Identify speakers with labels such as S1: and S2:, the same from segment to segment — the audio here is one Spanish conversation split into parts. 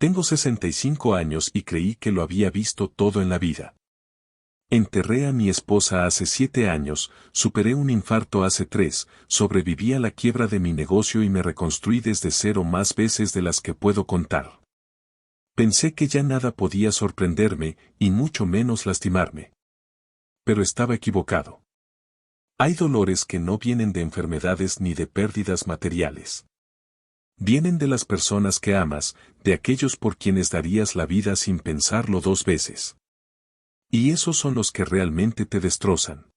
S1: Tengo 65 años y creí que lo había visto todo en la vida. Enterré a mi esposa hace 7 años, superé un infarto hace 3, sobreviví a la quiebra de mi negocio y me reconstruí desde cero más veces de las que puedo contar. Pensé que ya nada podía sorprenderme, y mucho menos lastimarme. Pero estaba equivocado. Hay dolores que no vienen de enfermedades ni de pérdidas materiales. Vienen de las personas que amas, de aquellos por quienes darías la vida sin pensarlo 2 veces. Y esos son los que realmente te destrozan.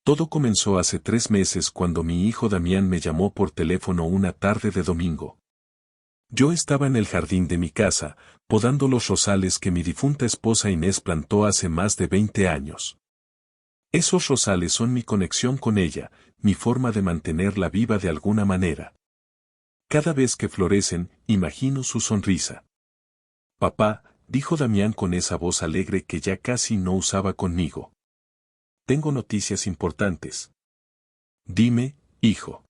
S1: Todo comenzó hace 3 meses cuando mi hijo Damián me llamó por teléfono una tarde de domingo. Yo estaba en el jardín de mi casa, podando los rosales que mi difunta esposa Inés plantó hace más de 20 años. Esos rosales son mi conexión con ella, mi forma de mantenerla viva de alguna manera. Cada vez que florecen, imagino su sonrisa. Papá, dijo Damián con esa voz alegre que ya casi no usaba conmigo. Tengo noticias importantes. Dime, hijo.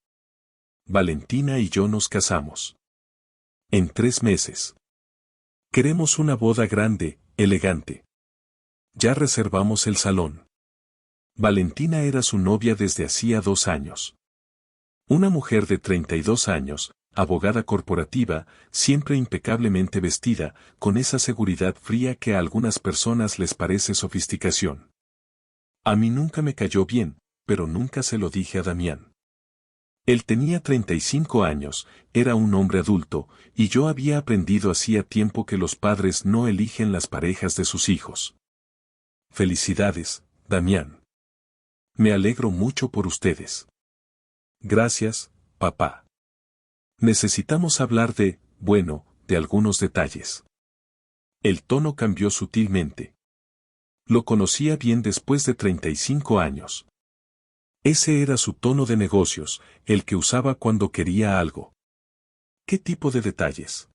S1: Valentina y yo nos casamos. En 3 meses. Queremos una boda grande, elegante. Ya reservamos el salón. Valentina era su novia desde hacía 2 años. Una mujer de 32 años, abogada corporativa, siempre impecablemente vestida, con esa seguridad fría que a algunas personas les parece sofisticación. A mí nunca me cayó bien, pero nunca se lo dije a Damián. Él tenía 35 años, era un hombre adulto, y yo había aprendido hacía tiempo que los padres no eligen las parejas de sus hijos. Felicidades, Damián. Me alegro mucho por ustedes. Gracias, papá. Necesitamos hablar de algunos detalles. El tono cambió sutilmente. Lo conocía bien después de 35 años. Ese era su tono de negocios, el que usaba cuando quería algo. ¿Qué tipo de detalles?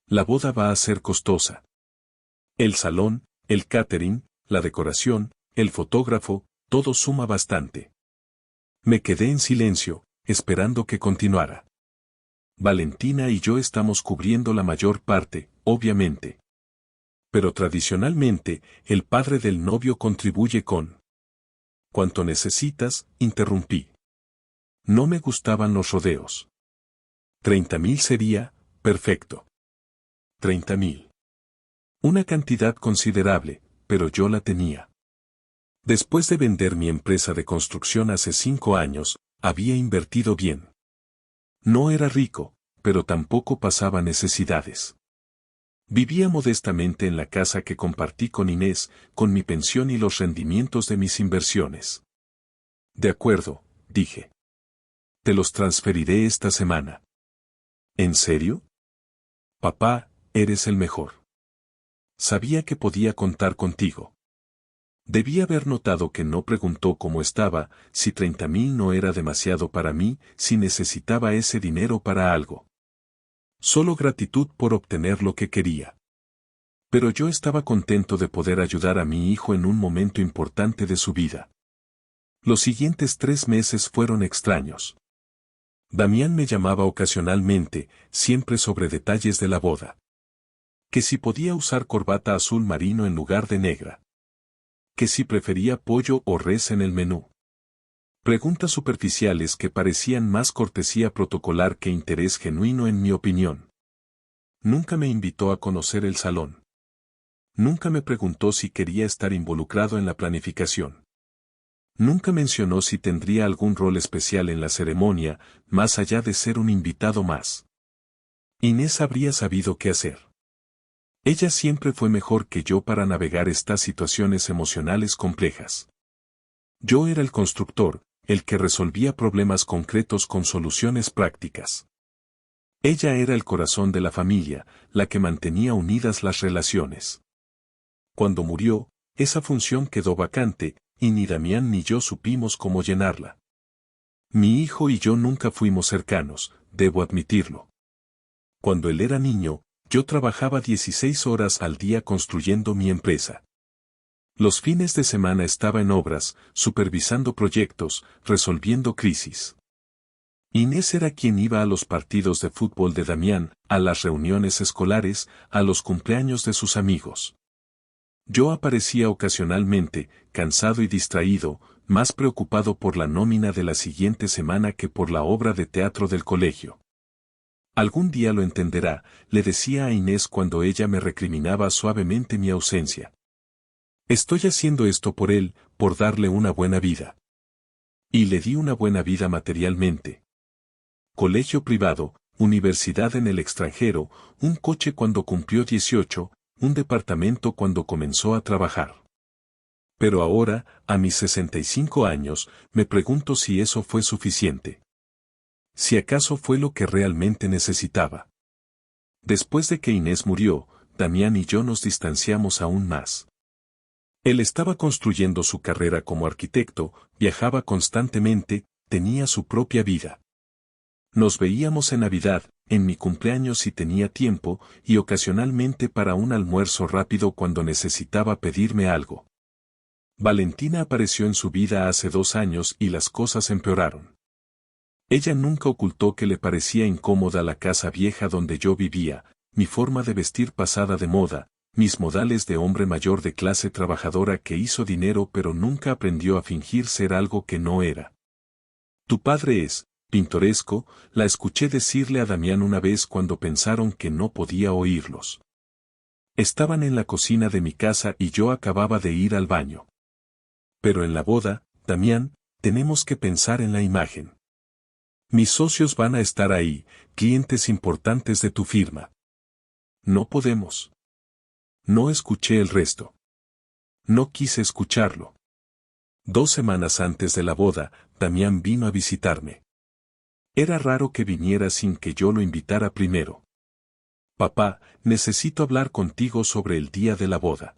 S1: La boda va a ser costosa. El salón, el catering, la decoración, el fotógrafo, todo suma bastante. Me quedé en silencio, esperando que continuara. Valentina y yo estamos cubriendo la mayor parte, obviamente. Pero tradicionalmente, el padre del novio contribuye con... ¿Cuánto necesitas? Interrumpí. No me gustaban los rodeos. 30.000 sería, perfecto. 30.000. Una cantidad considerable, pero yo la tenía. Después de vender mi empresa de construcción hace 5 años, había invertido bien. No era rico, pero tampoco pasaba necesidades. Vivía modestamente en la casa que compartí con Inés, con mi pensión y los rendimientos de mis inversiones. De acuerdo, dije. Te los transferiré esta semana. ¿En serio? Papá, eres el mejor. Sabía que podía contar contigo. Debí haber notado que no preguntó cómo estaba, si 30.000 no era demasiado para mí, si necesitaba ese dinero para algo. Solo gratitud por obtener lo que quería. Pero yo estaba contento de poder ayudar a mi hijo en un momento importante de su vida. Los siguientes 3 meses fueron extraños. Damián me llamaba ocasionalmente, siempre sobre detalles de la boda. Que si podía usar corbata azul marino en lugar de negra. Que si prefería pollo o res en el menú. Preguntas superficiales que parecían más cortesía protocolar que interés genuino en mi opinión. Nunca me invitó a conocer el salón. Nunca me preguntó si quería estar involucrado en la planificación. Nunca mencionó si tendría algún rol especial en la ceremonia, más allá de ser un invitado más. Inés habría sabido qué hacer. Ella siempre fue mejor que yo para navegar estas situaciones emocionales complejas. Yo era el constructor, el que resolvía problemas concretos con soluciones prácticas. Ella era el corazón de la familia, la que mantenía unidas las relaciones. Cuando murió, esa función quedó vacante, y ni Damián ni yo supimos cómo llenarla. Mi hijo y yo nunca fuimos cercanos, debo admitirlo. Cuando él era niño, yo trabajaba 16 horas al día construyendo mi empresa. Los fines de semana estaba en obras, supervisando proyectos, resolviendo crisis. Inés era quien iba a los partidos de fútbol de Damián, a las reuniones escolares, a los cumpleaños de sus amigos. Yo aparecía ocasionalmente, cansado y distraído, más preocupado por la nómina de la siguiente semana que por la obra de teatro del colegio. Algún día lo entenderá, le decía a Inés cuando ella me recriminaba suavemente mi ausencia. Estoy haciendo esto por él, por darle una buena vida. Y le di una buena vida materialmente. Colegio privado, universidad en el extranjero, un coche cuando cumplió 18, un departamento cuando comenzó a trabajar. Pero ahora, a mis 65 años, me pregunto si eso fue suficiente. Si acaso fue lo que realmente necesitaba. Después de que Inés murió, Damián y yo nos distanciamos aún más. Él estaba construyendo su carrera como arquitecto, viajaba constantemente, tenía su propia vida. Nos veíamos en Navidad, en mi cumpleaños si tenía tiempo, y ocasionalmente para un almuerzo rápido cuando necesitaba pedirme algo. Valentina apareció en su vida hace 2 años y las cosas empeoraron. Ella nunca ocultó que le parecía incómoda la casa vieja donde yo vivía, mi forma de vestir pasada de moda, mis modales de hombre mayor de clase trabajadora que hizo dinero pero nunca aprendió a fingir ser algo que no era. Tu padre es pintoresco, la escuché decirle a Damián una vez cuando pensaron que no podía oírlos. Estaban en la cocina de mi casa y yo acababa de ir al baño. Pero en la boda, Damián, tenemos que pensar en la imagen. Mis socios van a estar ahí, clientes importantes de tu firma. No podemos. No escuché el resto. No quise escucharlo. 2 semanas antes de la boda, Damián vino a visitarme. Era raro que viniera sin que yo lo invitara primero. Papá, necesito hablar contigo sobre el día de la boda.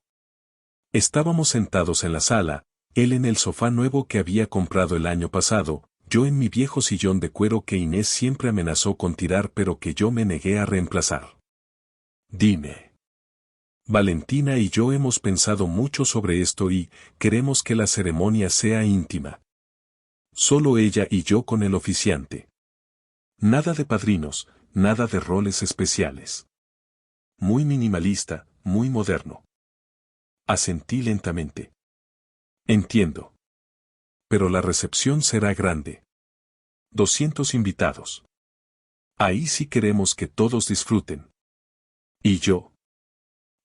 S1: Estábamos sentados en la sala, él en el sofá nuevo que había comprado el año pasado, yo en mi viejo sillón de cuero que Inés siempre amenazó con tirar pero que yo me negué a reemplazar. Dime. Valentina y yo hemos pensado mucho sobre esto y queremos que la ceremonia sea íntima. Solo ella y yo con el oficiante. Nada de padrinos, nada de roles especiales. Muy minimalista, muy moderno. Asentí lentamente. Entiendo. Pero la recepción será grande. 200 invitados. Ahí sí queremos que todos disfruten. ¿Y yo?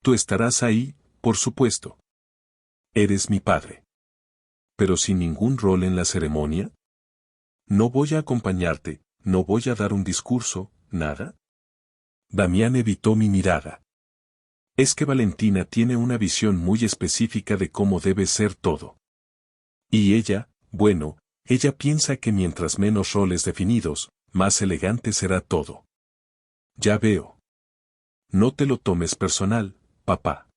S1: Tú estarás ahí, por supuesto. Eres mi padre. Pero sin ningún rol en la ceremonia. No voy a acompañarte, no voy a dar un discurso, nada. Damián evitó mi mirada. Es que Valentina tiene una visión muy específica de cómo debe ser todo. Y ella, bueno, ella piensa que mientras menos roles definidos, más elegante será todo. Ya veo. No te lo tomes personal, papá.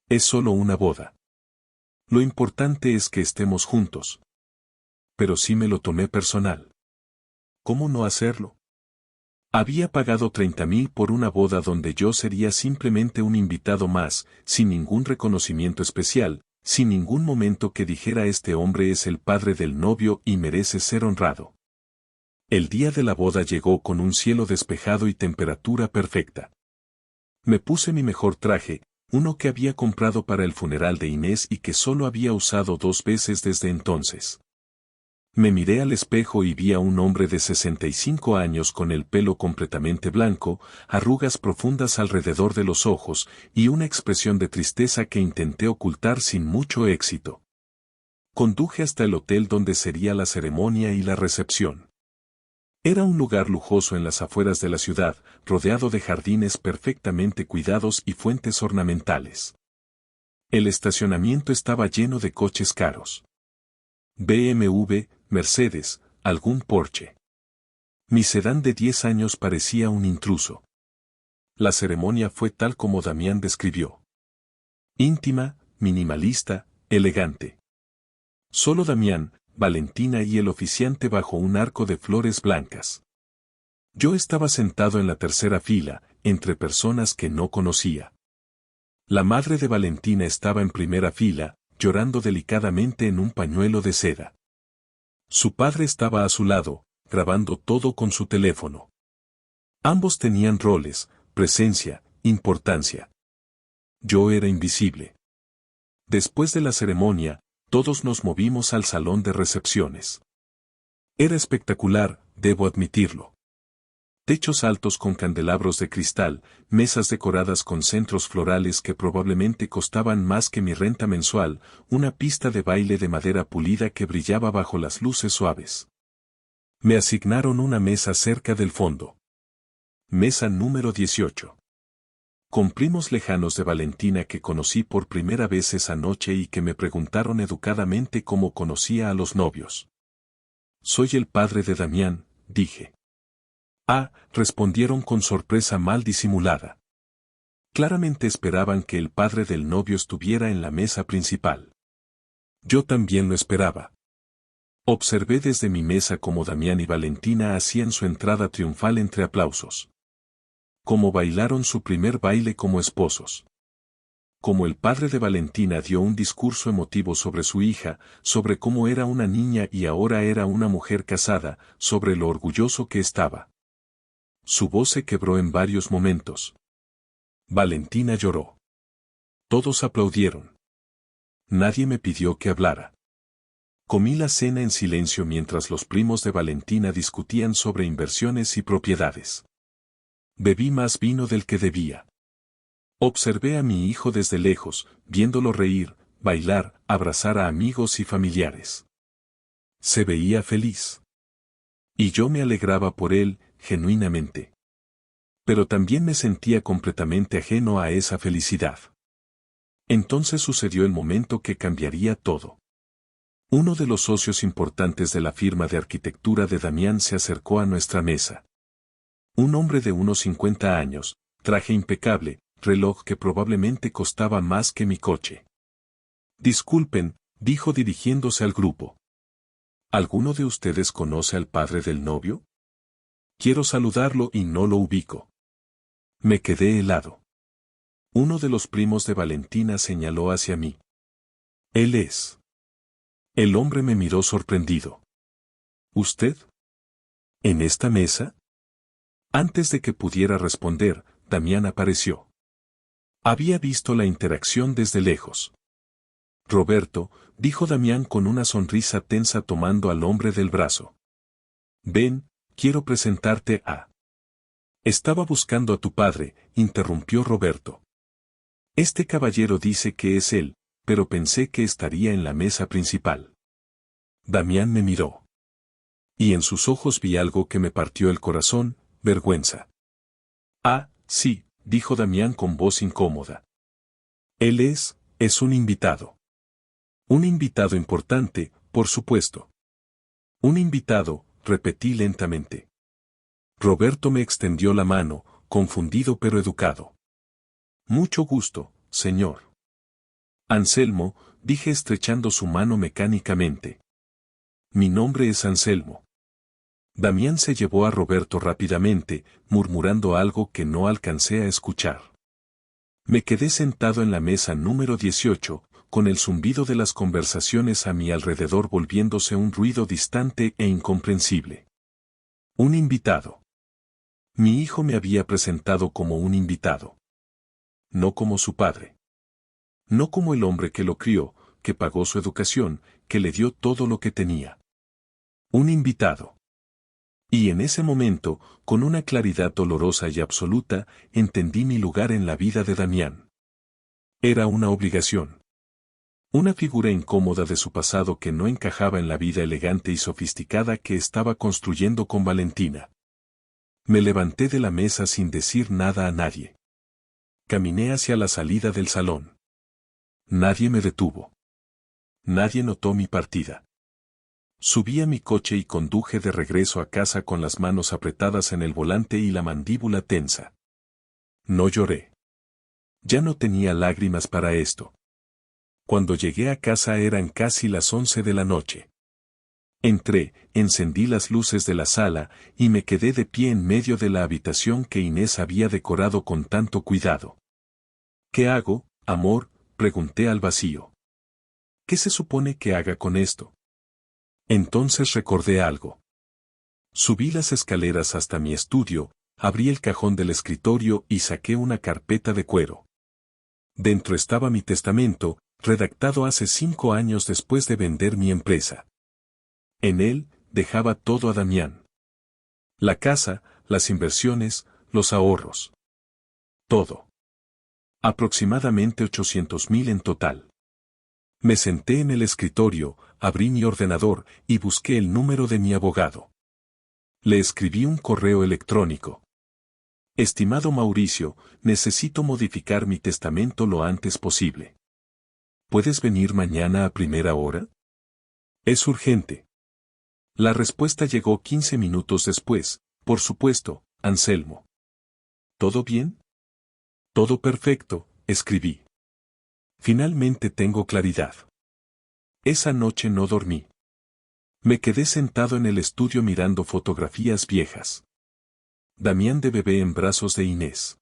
S1: Es solo una boda. Lo importante es que estemos juntos. Pero sí me lo tomé personal. ¿Cómo no hacerlo? Había pagado 30.000 por una boda donde yo sería simplemente un invitado más, sin ningún reconocimiento especial, sin ningún momento que dijera este hombre es el padre del novio y merece ser honrado. El día de la boda llegó con un cielo despejado y temperatura perfecta. Me puse mi mejor traje, uno que había comprado para el funeral de Inés y que solo había usado 2 veces desde entonces. Me miré al espejo y vi a un hombre de 65 años con el pelo completamente blanco, arrugas profundas alrededor de los ojos y una expresión de tristeza que intenté ocultar sin mucho éxito. Conduje hasta el hotel donde sería la ceremonia y la recepción. Era un lugar lujoso en las afueras de la ciudad, rodeado de jardines perfectamente cuidados y fuentes ornamentales. El estacionamiento estaba lleno de coches caros. BMW, Mercedes, algún Porsche. Mi sedán de 10 años parecía un intruso. La ceremonia fue tal como Damián describió. Íntima, minimalista, elegante. Solo Damián, Valentina y el oficiante bajo un arco de flores blancas. Yo estaba sentado en la tercera fila, entre personas que no conocía. La madre de Valentina estaba en primera fila, llorando delicadamente en un pañuelo de seda. Su padre estaba a su lado, grabando todo con su teléfono. Ambos tenían roles, presencia, importancia. Yo era invisible. Después de la ceremonia, todos nos movimos al salón de recepciones. Era espectacular, debo admitirlo. Techos altos con candelabros de cristal, mesas decoradas con centros florales que probablemente costaban más que mi renta mensual, una pista de baile de madera pulida que brillaba bajo las luces suaves. Me asignaron una mesa cerca del fondo. Mesa número 18. Con primos lejanos de Valentina que conocí por primera vez esa noche y que me preguntaron educadamente cómo conocía a los novios. Soy el padre de Damián, dije. Ah, respondieron con sorpresa mal disimulada. Claramente esperaban que el padre del novio estuviera en la mesa principal. Yo también lo esperaba. Observé desde mi mesa cómo Damián y Valentina hacían su entrada triunfal entre aplausos. Cómo bailaron su primer baile como esposos. Cómo el padre de Valentina dio un discurso emotivo sobre su hija, sobre cómo era una niña y ahora era una mujer casada, sobre lo orgulloso que estaba. Su voz se quebró en varios momentos. Valentina lloró. Todos aplaudieron. Nadie me pidió que hablara. Comí la cena en silencio mientras los primos de Valentina discutían sobre inversiones y propiedades. Bebí más vino del que debía. Observé a mi hijo desde lejos, viéndolo reír, bailar, abrazar a amigos y familiares. Se veía feliz. Y yo me alegraba por él, genuinamente. Pero también me sentía completamente ajeno a esa felicidad. Entonces sucedió el momento que cambiaría todo. Uno de los socios importantes de la firma de arquitectura de Damián se acercó a nuestra mesa. Un hombre de unos 50 años, traje impecable, reloj que probablemente costaba más que mi coche. Disculpen, dijo dirigiéndose al grupo. ¿Alguno de ustedes conoce al padre del novio? Quiero saludarlo y no lo ubico. Me quedé helado. Uno de los primos de Valentina señaló hacia mí. Él es. El hombre me miró sorprendido. ¿Usted? ¿En esta mesa? Antes de que pudiera responder, Damián apareció. Había visto la interacción desde lejos. Roberto, dijo Damián con una sonrisa tensa tomando al hombre del brazo. Ven, quiero presentarte a... Estaba buscando a tu padre, interrumpió Roberto. Este caballero dice que es él, pero pensé que estaría en la mesa principal. Damián me miró. Y en sus ojos vi algo que me partió el corazón, vergüenza. Ah, sí, dijo Damián con voz incómoda. Él es un invitado. Un invitado importante, por supuesto. Un invitado, repetí lentamente. Roberto me extendió la mano, confundido pero educado. Mucho gusto, señor. Anselmo, dije estrechando su mano mecánicamente. Mi nombre es Anselmo. Damián se llevó a Roberto rápidamente, murmurando algo que no alcancé a escuchar. Me quedé sentado en la mesa número 18, con el zumbido de las conversaciones a mi alrededor volviéndose un ruido distante e incomprensible. Un invitado. Mi hijo me había presentado como un invitado. No como su padre. No como el hombre que lo crió, que pagó su educación, que le dio todo lo que tenía. Un invitado. Y en ese momento, con una claridad dolorosa y absoluta, entendí mi lugar en la vida de Damián. Era una obligación. Una figura incómoda de su pasado que no encajaba en la vida elegante y sofisticada que estaba construyendo con Valentina. Me levanté de la mesa sin decir nada a nadie. Caminé hacia la salida del salón. Nadie me detuvo. Nadie notó mi partida. Subí a mi coche y conduje de regreso a casa con las manos apretadas en el volante y la mandíbula tensa. No lloré. Ya no tenía lágrimas para esto. Cuando llegué a casa eran casi las 11 de la noche. Entré, encendí las luces de la sala y me quedé de pie en medio de la habitación que Inés había decorado con tanto cuidado. ¿Qué hago, amor?, pregunté al vacío. ¿Qué se supone que haga con esto? Entonces recordé algo. Subí las escaleras hasta mi estudio, abrí el cajón del escritorio y saqué una carpeta de cuero. Dentro estaba mi testamento, redactado hace 5 años después de vender mi empresa. En él, dejaba todo a Damián. La casa, las inversiones, los ahorros. Todo. Aproximadamente 800,000 en total. Me senté en el escritorio, abrí mi ordenador y busqué el número de mi abogado. Le escribí un correo electrónico. Estimado Mauricio, necesito modificar mi testamento lo antes posible. ¿Puedes venir mañana a primera hora? Es urgente. La respuesta llegó 15 minutos después. Por supuesto, Anselmo. ¿Todo bien? Todo perfecto, escribí. Finalmente tengo claridad. Esa noche no dormí. Me quedé sentado en el estudio mirando fotografías viejas. Damián de bebé en brazos de Inés.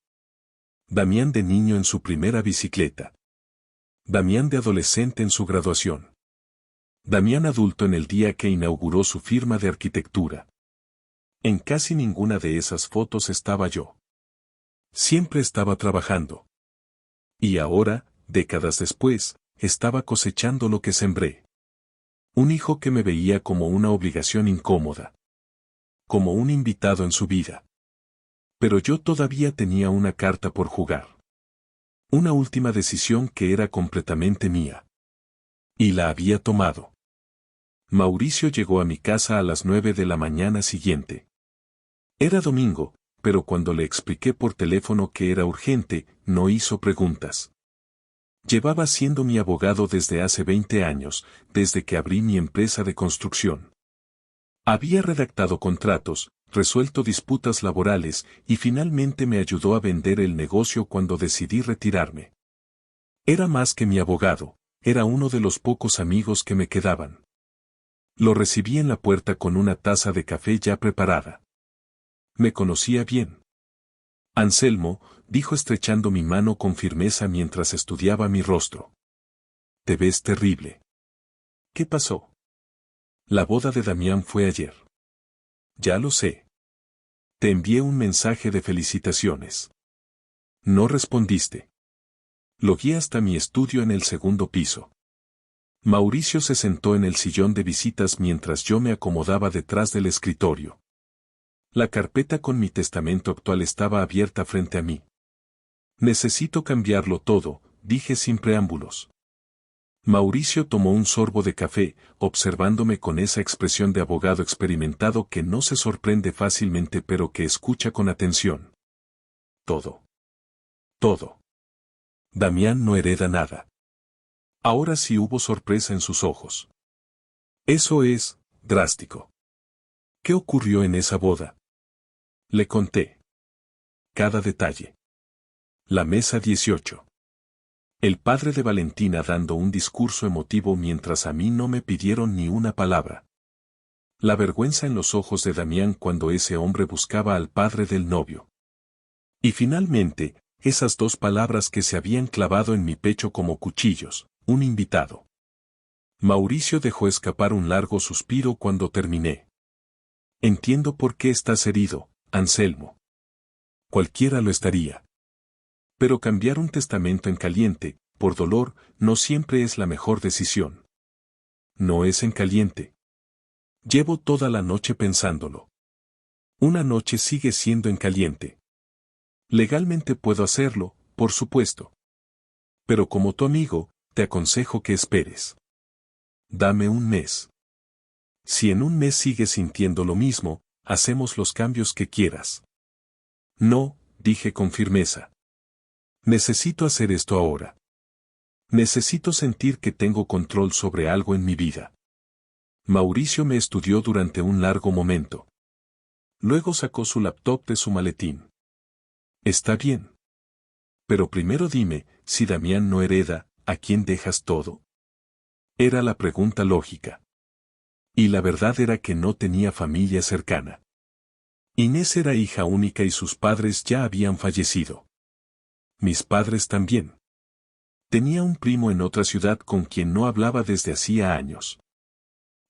S1: Damián de niño en su primera bicicleta. Damián de adolescente en su graduación. Damián adulto en el día que inauguró su firma de arquitectura. En casi ninguna de esas fotos estaba yo. Siempre estaba trabajando. Y ahora, décadas después, estaba cosechando lo que sembré. Un hijo que me veía como una obligación incómoda. Como un invitado en su vida. Pero yo todavía tenía una carta por jugar. Una última decisión que era completamente mía. Y la había tomado. Mauricio llegó a mi casa a las 9 de la mañana siguiente. Era domingo, pero cuando le expliqué por teléfono que era urgente, no hizo preguntas. Llevaba siendo mi abogado desde hace 20 años, desde que abrí mi empresa de construcción. Había redactado contratos, resuelto disputas laborales y finalmente me ayudó a vender el negocio cuando decidí retirarme. Era más que mi abogado, era uno de los pocos amigos que me quedaban. Lo recibí en la puerta con una taza de café ya preparada. Me conocía bien. Anselmo, dijo estrechando mi mano con firmeza mientras estudiaba mi rostro. Te ves terrible. ¿Qué pasó? La boda de Damián fue ayer. Ya lo sé. Te envié un mensaje de felicitaciones. No respondiste. Lo guié hasta mi estudio en el segundo piso. Mauricio se sentó en el sillón de visitas mientras yo me acomodaba detrás del escritorio. La carpeta con mi testamento actual estaba abierta frente a mí. Necesito cambiarlo todo, dije sin preámbulos. Mauricio tomó un sorbo de café, observándome con esa expresión de abogado experimentado que no se sorprende fácilmente pero que escucha con atención. Todo. Todo. Damián no hereda nada. Ahora sí hubo sorpresa en sus ojos. Eso es, drástico. ¿Qué ocurrió en esa boda? Le conté. Cada detalle. La mesa 18. El padre de Valentina dando un discurso emotivo mientras a mí no me pidieron ni una palabra. La vergüenza en los ojos de Damián cuando ese hombre buscaba al padre del novio. Y finalmente, esas 2 palabras que se habían clavado en mi pecho como cuchillos, un invitado. Mauricio dejó escapar un largo suspiro cuando terminé. Entiendo por qué estás herido, Anselmo. Cualquiera lo estaría. Pero cambiar un testamento en caliente, por dolor, no siempre es la mejor decisión. No es en caliente. Llevo toda la noche pensándolo. Una noche sigue siendo en caliente. Legalmente puedo hacerlo, por supuesto. Pero como tu amigo, te aconsejo que esperes. Dame un mes. Si en un mes sigues sintiendo lo mismo, hacemos los cambios que quieras. No, dije con firmeza. Necesito hacer esto ahora. Necesito sentir que tengo control sobre algo en mi vida. Mauricio me estudió durante un largo momento. Luego sacó su laptop de su maletín. Está bien. Pero primero dime, si Damián no hereda, ¿a quién dejas todo? Era la pregunta lógica. Y la verdad era que no tenía familia cercana. Inés era hija única y sus padres ya habían fallecido. Mis padres también. Tenía un primo en otra ciudad con quien no hablaba desde hacía años.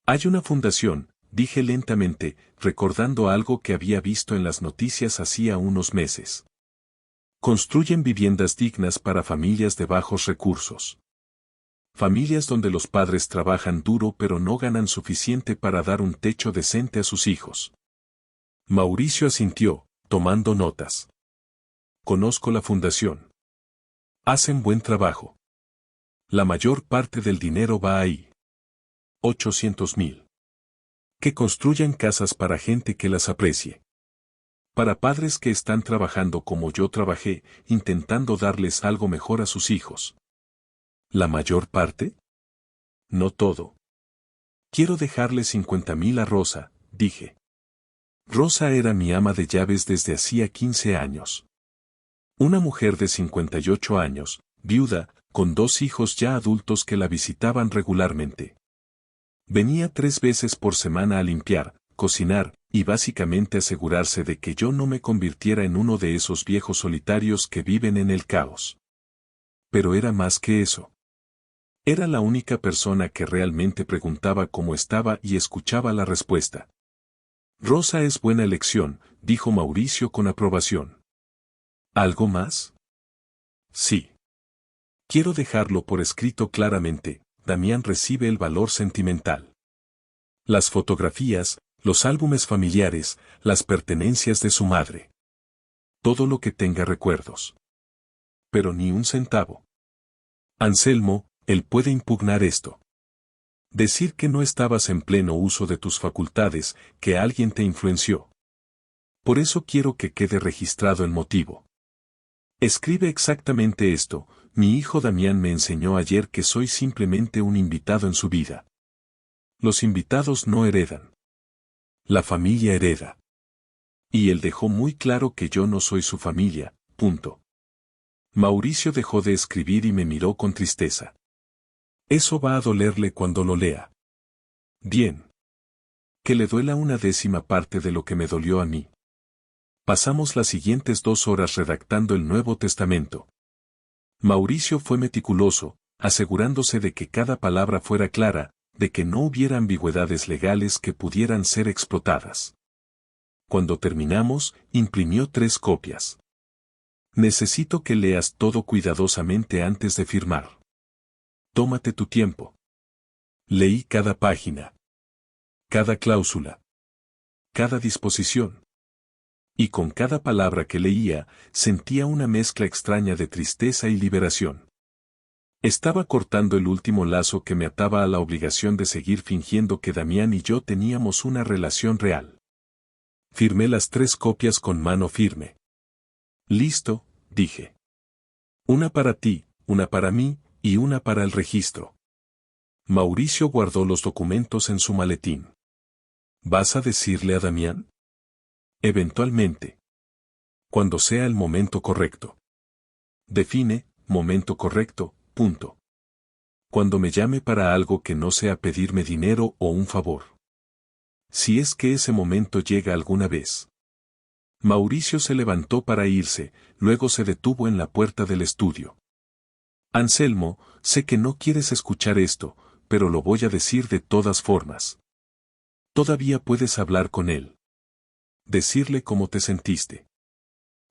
S1: Hay una fundación, dije lentamente, recordando algo que había visto en las noticias hacía unos meses. Construyen viviendas dignas para familias de bajos recursos. Familias donde los padres trabajan duro pero no ganan suficiente para dar un techo decente a sus hijos. Mauricio asintió, tomando notas. Conozco la fundación. Hacen buen trabajo. La mayor parte del dinero va ahí. 800,000. Que construyan casas para gente que las aprecie. Para padres que están trabajando como yo trabajé, intentando darles algo mejor a sus hijos. ¿La mayor parte? No todo. Quiero dejarle 50,000 a Rosa, dije. Rosa era mi ama de llaves desde hacía 15 años. Una mujer de 58 años, viuda, con 2 hijos ya adultos que la visitaban regularmente. Venía 3 veces por semana a limpiar, cocinar, y básicamente asegurarse de que yo no me convirtiera en uno de esos viejos solitarios que viven en el caos. Pero era más que eso. Era la única persona que realmente preguntaba cómo estaba y escuchaba la respuesta. Rosa es buena elección, dijo Mauricio con aprobación. ¿Algo más? Sí. Quiero dejarlo por escrito claramente, Damián recibe el valor sentimental. Las fotografías, los álbumes familiares, las pertenencias de su madre. Todo lo que tenga recuerdos. Pero ni un centavo. Anselmo, él puede impugnar esto. Decir que no estabas en pleno uso de tus facultades, que alguien te influenció. Por eso quiero que quede registrado el motivo. Escribe exactamente esto, mi hijo Damián me enseñó ayer que soy simplemente un invitado en su vida. Los invitados no heredan. La familia hereda. Y él dejó muy claro que yo no soy su familia, punto. Mauricio dejó de escribir y me miró con tristeza. Eso va a dolerle cuando lo lea. Bien. Que le duela una 10ª parte de lo que me dolió a mí. Pasamos las siguientes 2 horas redactando el Nuevo Testamento. Mauricio fue meticuloso, asegurándose de que cada palabra fuera clara, de que no hubiera ambigüedades legales que pudieran ser explotadas. Cuando terminamos, imprimió 3 copias. Necesito que leas todo cuidadosamente antes de firmar. Tómate tu tiempo. Leí cada página. Cada cláusula. Cada disposición. Y con cada palabra que leía, sentía una mezcla extraña de tristeza y liberación. Estaba cortando el último lazo que me ataba a la obligación de seguir fingiendo que Damián y yo teníamos una relación real. Firmé las 3 copias con mano firme. Listo, dije. Una para ti, una para mí, y una para el registro. Mauricio guardó los documentos en su maletín. ¿Vas a decirle a Damián? Eventualmente. Cuando sea el momento correcto. Define, momento correcto, punto. Cuando me llame para algo que no sea pedirme dinero o un favor. Si es que ese momento llega alguna vez. Mauricio se levantó para irse, luego se detuvo en la puerta del estudio. Anselmo, sé que no quieres escuchar esto, pero lo voy a decir de todas formas. Todavía puedes hablar con él. Decirle cómo te sentiste.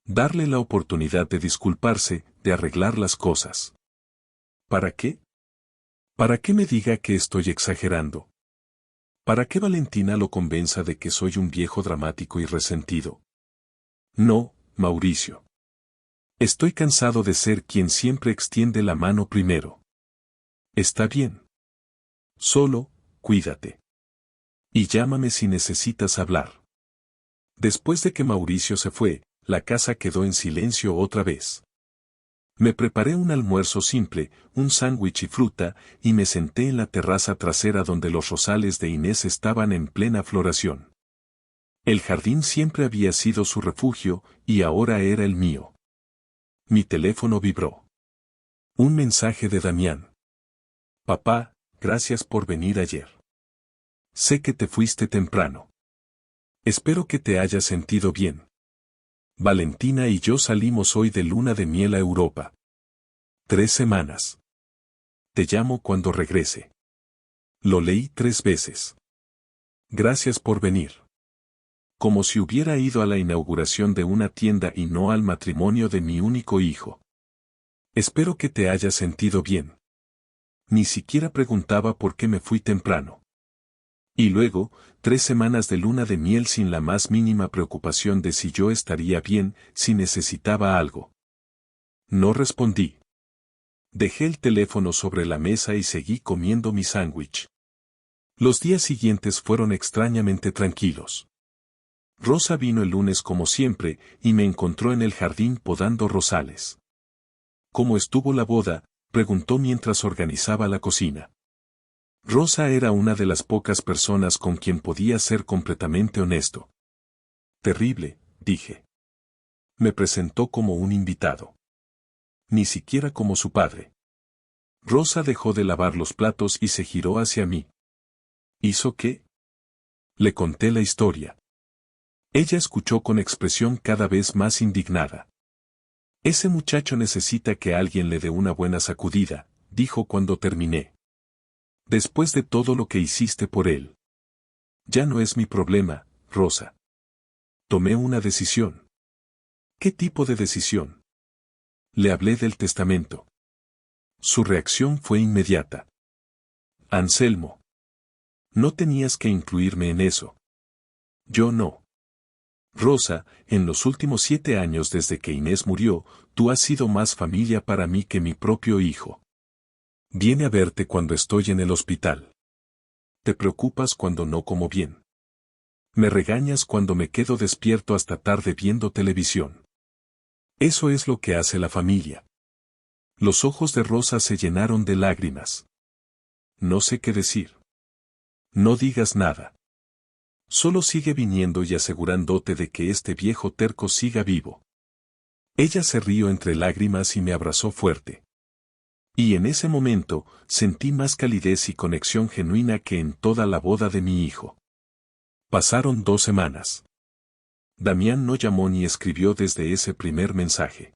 S1: Darle la oportunidad de disculparse, de arreglar las cosas. ¿Para qué? ¿Para qué me diga que estoy exagerando? ¿Para qué Valentina lo convenza de que soy un viejo dramático y resentido? No, Mauricio. Estoy cansado de ser quien siempre extiende la mano primero. Está bien. Solo, cuídate. Y llámame si necesitas hablar. Después de que Mauricio se fue, la casa quedó en silencio otra vez. Me preparé un almuerzo simple, un sándwich y fruta, y me senté en la terraza trasera donde los rosales de Inés estaban en plena floración. El jardín siempre había sido su refugio, y ahora era el mío. Mi teléfono vibró. Un mensaje de Damián. Papá, gracias por venir ayer. Sé que te fuiste temprano. Espero que te hayas sentido bien. Valentina y yo salimos hoy de luna de miel a Europa. 3 semanas. Te llamo cuando regrese. Lo leí 3 veces. Gracias por venir. Como si hubiera ido a la inauguración de una tienda y no al matrimonio de mi único hijo. Espero que te hayas sentido bien. Ni siquiera preguntaba por qué me fui temprano. Y luego, 3 semanas de luna de miel sin la más mínima preocupación de si yo estaría bien, si necesitaba algo. No respondí. Dejé el teléfono sobre la mesa y seguí comiendo mi sándwich. Los días siguientes fueron extrañamente tranquilos. Rosa vino el lunes como siempre, y me encontró en el jardín podando rosales. ¿Cómo estuvo la boda?, preguntó mientras organizaba la cocina. Rosa era una de las pocas personas con quien podía ser completamente honesto. Terrible, dije. Me presentó como un invitado. Ni siquiera como su padre. Rosa dejó de lavar los platos y se giró hacia mí. ¿Hizo qué? Le conté la historia. Ella escuchó con expresión cada vez más indignada. Ese muchacho necesita que alguien le dé una buena sacudida, dijo cuando terminé. Después de todo lo que hiciste por él. Ya no es mi problema, Rosa. Tomé una decisión. ¿Qué tipo de decisión? Le hablé del testamento. Su reacción fue inmediata. Anselmo. No tenías que incluirme en eso. Yo no. Rosa, en los últimos 7 años desde que Inés murió, tú has sido más familia para mí que mi propio hijo. Viene a verte cuando estoy en el hospital. Te preocupas cuando no como bien. Me regañas cuando me quedo despierto hasta tarde viendo televisión. Eso es lo que hace la familia. Los ojos de Rosa se llenaron de lágrimas. No sé qué decir. No digas nada. Solo sigue viniendo y asegurándote de que este viejo terco siga vivo. Ella se rió entre lágrimas y me abrazó fuerte. Y en ese momento, sentí más calidez y conexión genuina que en toda la boda de mi hijo. Pasaron 2 semanas. Damián no llamó ni escribió desde ese primer mensaje.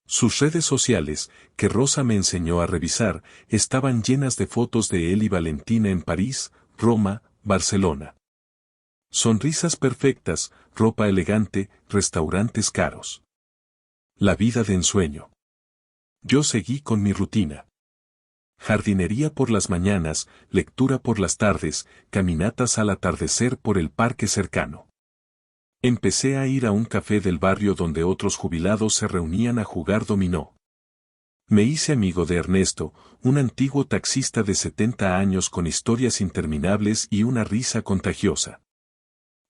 S1: Sus redes sociales, que Rosa me enseñó a revisar, estaban llenas de fotos de él y Valentina en París, Roma, Barcelona. Sonrisas perfectas, ropa elegante, restaurantes caros. La vida de ensueño. Yo seguí con mi rutina. Jardinería por las mañanas, lectura por las tardes, caminatas al atardecer por el parque cercano. Empecé a ir a un café del barrio donde otros jubilados se reunían a jugar dominó. Me hice amigo de Ernesto, un antiguo taxista de 70 años con historias interminables y una risa contagiosa.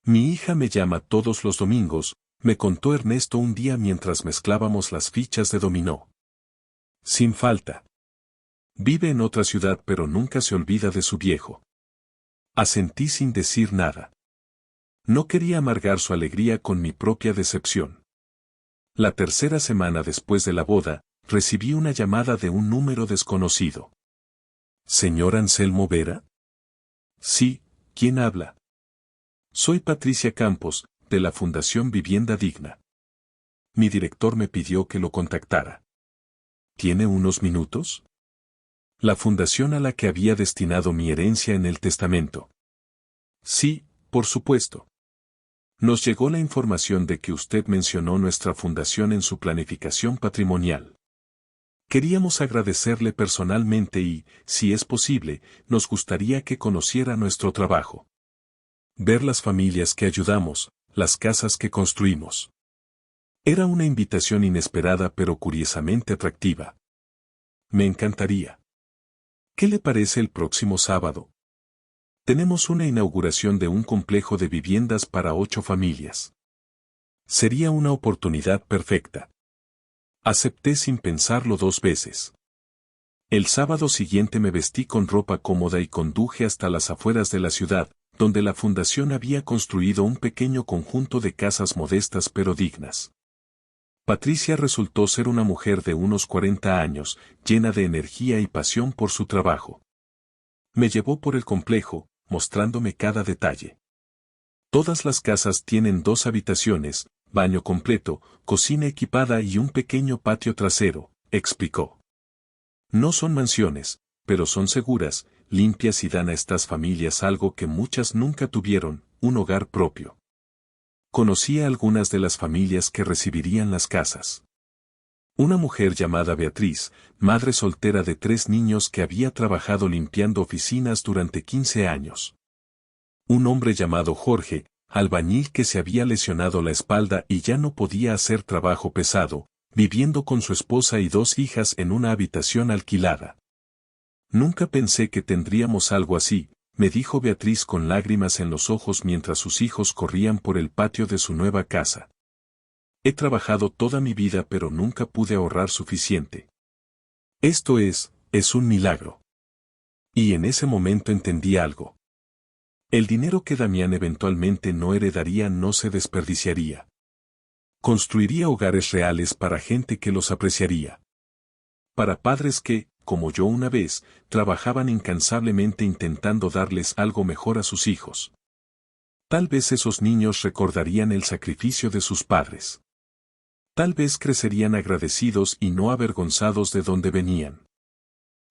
S1: Mi hija me llama todos los domingos, me contó Ernesto un día mientras mezclábamos las fichas de dominó. Sin falta. Vive en otra ciudad pero nunca se olvida de su viejo. Asentí sin decir nada. No quería amargar su alegría con mi propia decepción. La tercera semana después de la boda, recibí una llamada de un número desconocido. ¿Señor Anselmo Vera? Sí, ¿quién habla? Soy Patricia Campos, de la Fundación Vivienda Digna. Mi director me pidió que lo contactara. ¿Tiene unos minutos? La fundación a la que había destinado mi herencia en el testamento. Sí, por supuesto. Nos llegó la información de que usted mencionó nuestra fundación en su planificación patrimonial. Queríamos agradecerle personalmente y, si es posible, nos gustaría que conociera nuestro trabajo. Ver las familias que ayudamos, las casas que construimos. Era una invitación inesperada pero curiosamente atractiva. Me encantaría. ¿Qué le parece el próximo sábado? Tenemos una inauguración de un complejo de viviendas para 8 familias. Sería una oportunidad perfecta. Acepté sin pensarlo 2 veces. El sábado siguiente me vestí con ropa cómoda y conduje hasta las afueras de la ciudad, donde la fundación había construido un pequeño conjunto de casas modestas pero dignas. Patricia resultó ser una mujer de unos 40 años, llena de energía y pasión por su trabajo. Me llevó por el complejo, mostrándome cada detalle. Todas las casas tienen 2 habitaciones, baño completo, cocina equipada y un pequeño patio trasero, explicó. No son mansiones, pero son seguras, limpias y dan a estas familias algo que muchas nunca tuvieron, un hogar propio. Conocía algunas de las familias que recibirían las casas. Una mujer llamada Beatriz, madre soltera de 3 niños que había trabajado limpiando oficinas durante 15 años. Un hombre llamado Jorge, albañil que se había lesionado la espalda y ya no podía hacer trabajo pesado, viviendo con su esposa y 2 hijas en una habitación alquilada. Nunca pensé que tendríamos algo así, me dijo Beatriz con lágrimas en los ojos mientras sus hijos corrían por el patio de su nueva casa. He trabajado toda mi vida pero nunca pude ahorrar suficiente. Esto es un milagro. Y en ese momento entendí algo. El dinero que Damián eventualmente no heredaría no se desperdiciaría. Construiría hogares reales para gente que los apreciaría. Para padres que, como yo una vez, trabajaban incansablemente intentando darles algo mejor a sus hijos. Tal vez esos niños recordarían el sacrificio de sus padres. Tal vez crecerían agradecidos y no avergonzados de donde venían.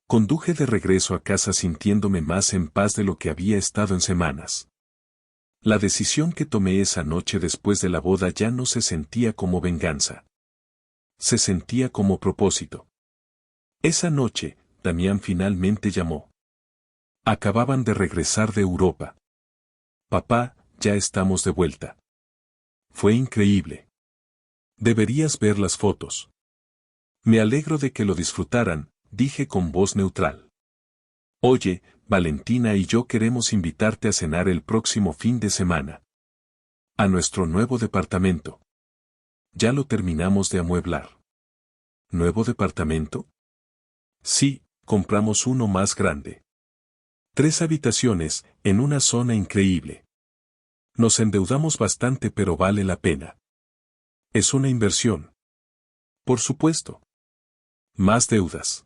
S1: Conduje de regreso a casa sintiéndome más en paz de lo que había estado en semanas. La decisión que tomé esa noche después de la boda ya no se sentía como venganza. Se sentía como propósito. Esa noche, Damián finalmente llamó. Acababan de regresar de Europa. Papá, ya estamos de vuelta. Fue increíble. Deberías ver las fotos. Me alegro de que lo disfrutaran, dije con voz neutral. Oye, Valentina y yo queremos invitarte a cenar el próximo fin de semana. A nuestro nuevo departamento. Ya lo terminamos de amueblar. ¿Nuevo departamento? Sí, compramos uno más grande. 3 habitaciones, en una zona increíble. Nos endeudamos bastante pero vale la pena. Es una inversión. Por supuesto. Más deudas.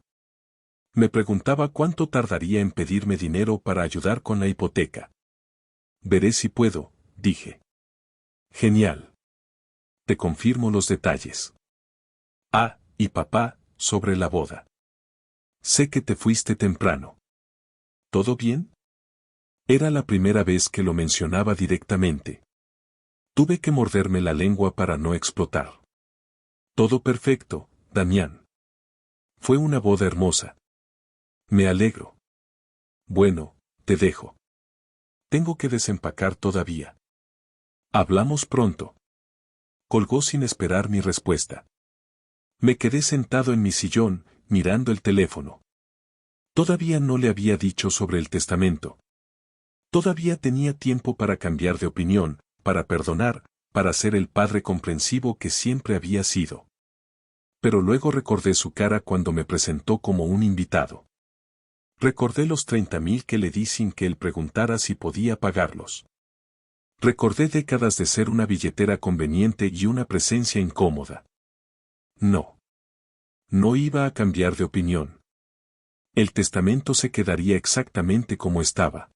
S1: Me preguntaba cuánto tardaría en pedirme dinero para ayudar con la hipoteca. Veré si puedo, dije. Genial. Te confirmo los detalles. Ah, y papá, sobre la boda. Sé que te fuiste temprano. ¿Todo bien? Era la primera vez que lo mencionaba directamente. Tuve que morderme la lengua para no explotar. Todo perfecto, Damián. Fue una boda hermosa. Me alegro. Bueno, te dejo. Tengo que desempacar todavía. Hablamos pronto. Colgó sin esperar mi respuesta. Me quedé sentado en mi sillón, mirando el teléfono. Todavía no le había dicho sobre el testamento. Todavía tenía tiempo para cambiar de opinión, para perdonar, para ser el padre comprensivo que siempre había sido. Pero luego recordé su cara cuando me presentó como un invitado. Recordé los 30.000 que le di sin que él preguntara si podía pagarlos. Recordé décadas de ser una billetera conveniente y una presencia incómoda. No. No iba a cambiar de opinión. El testamento se quedaría exactamente como estaba.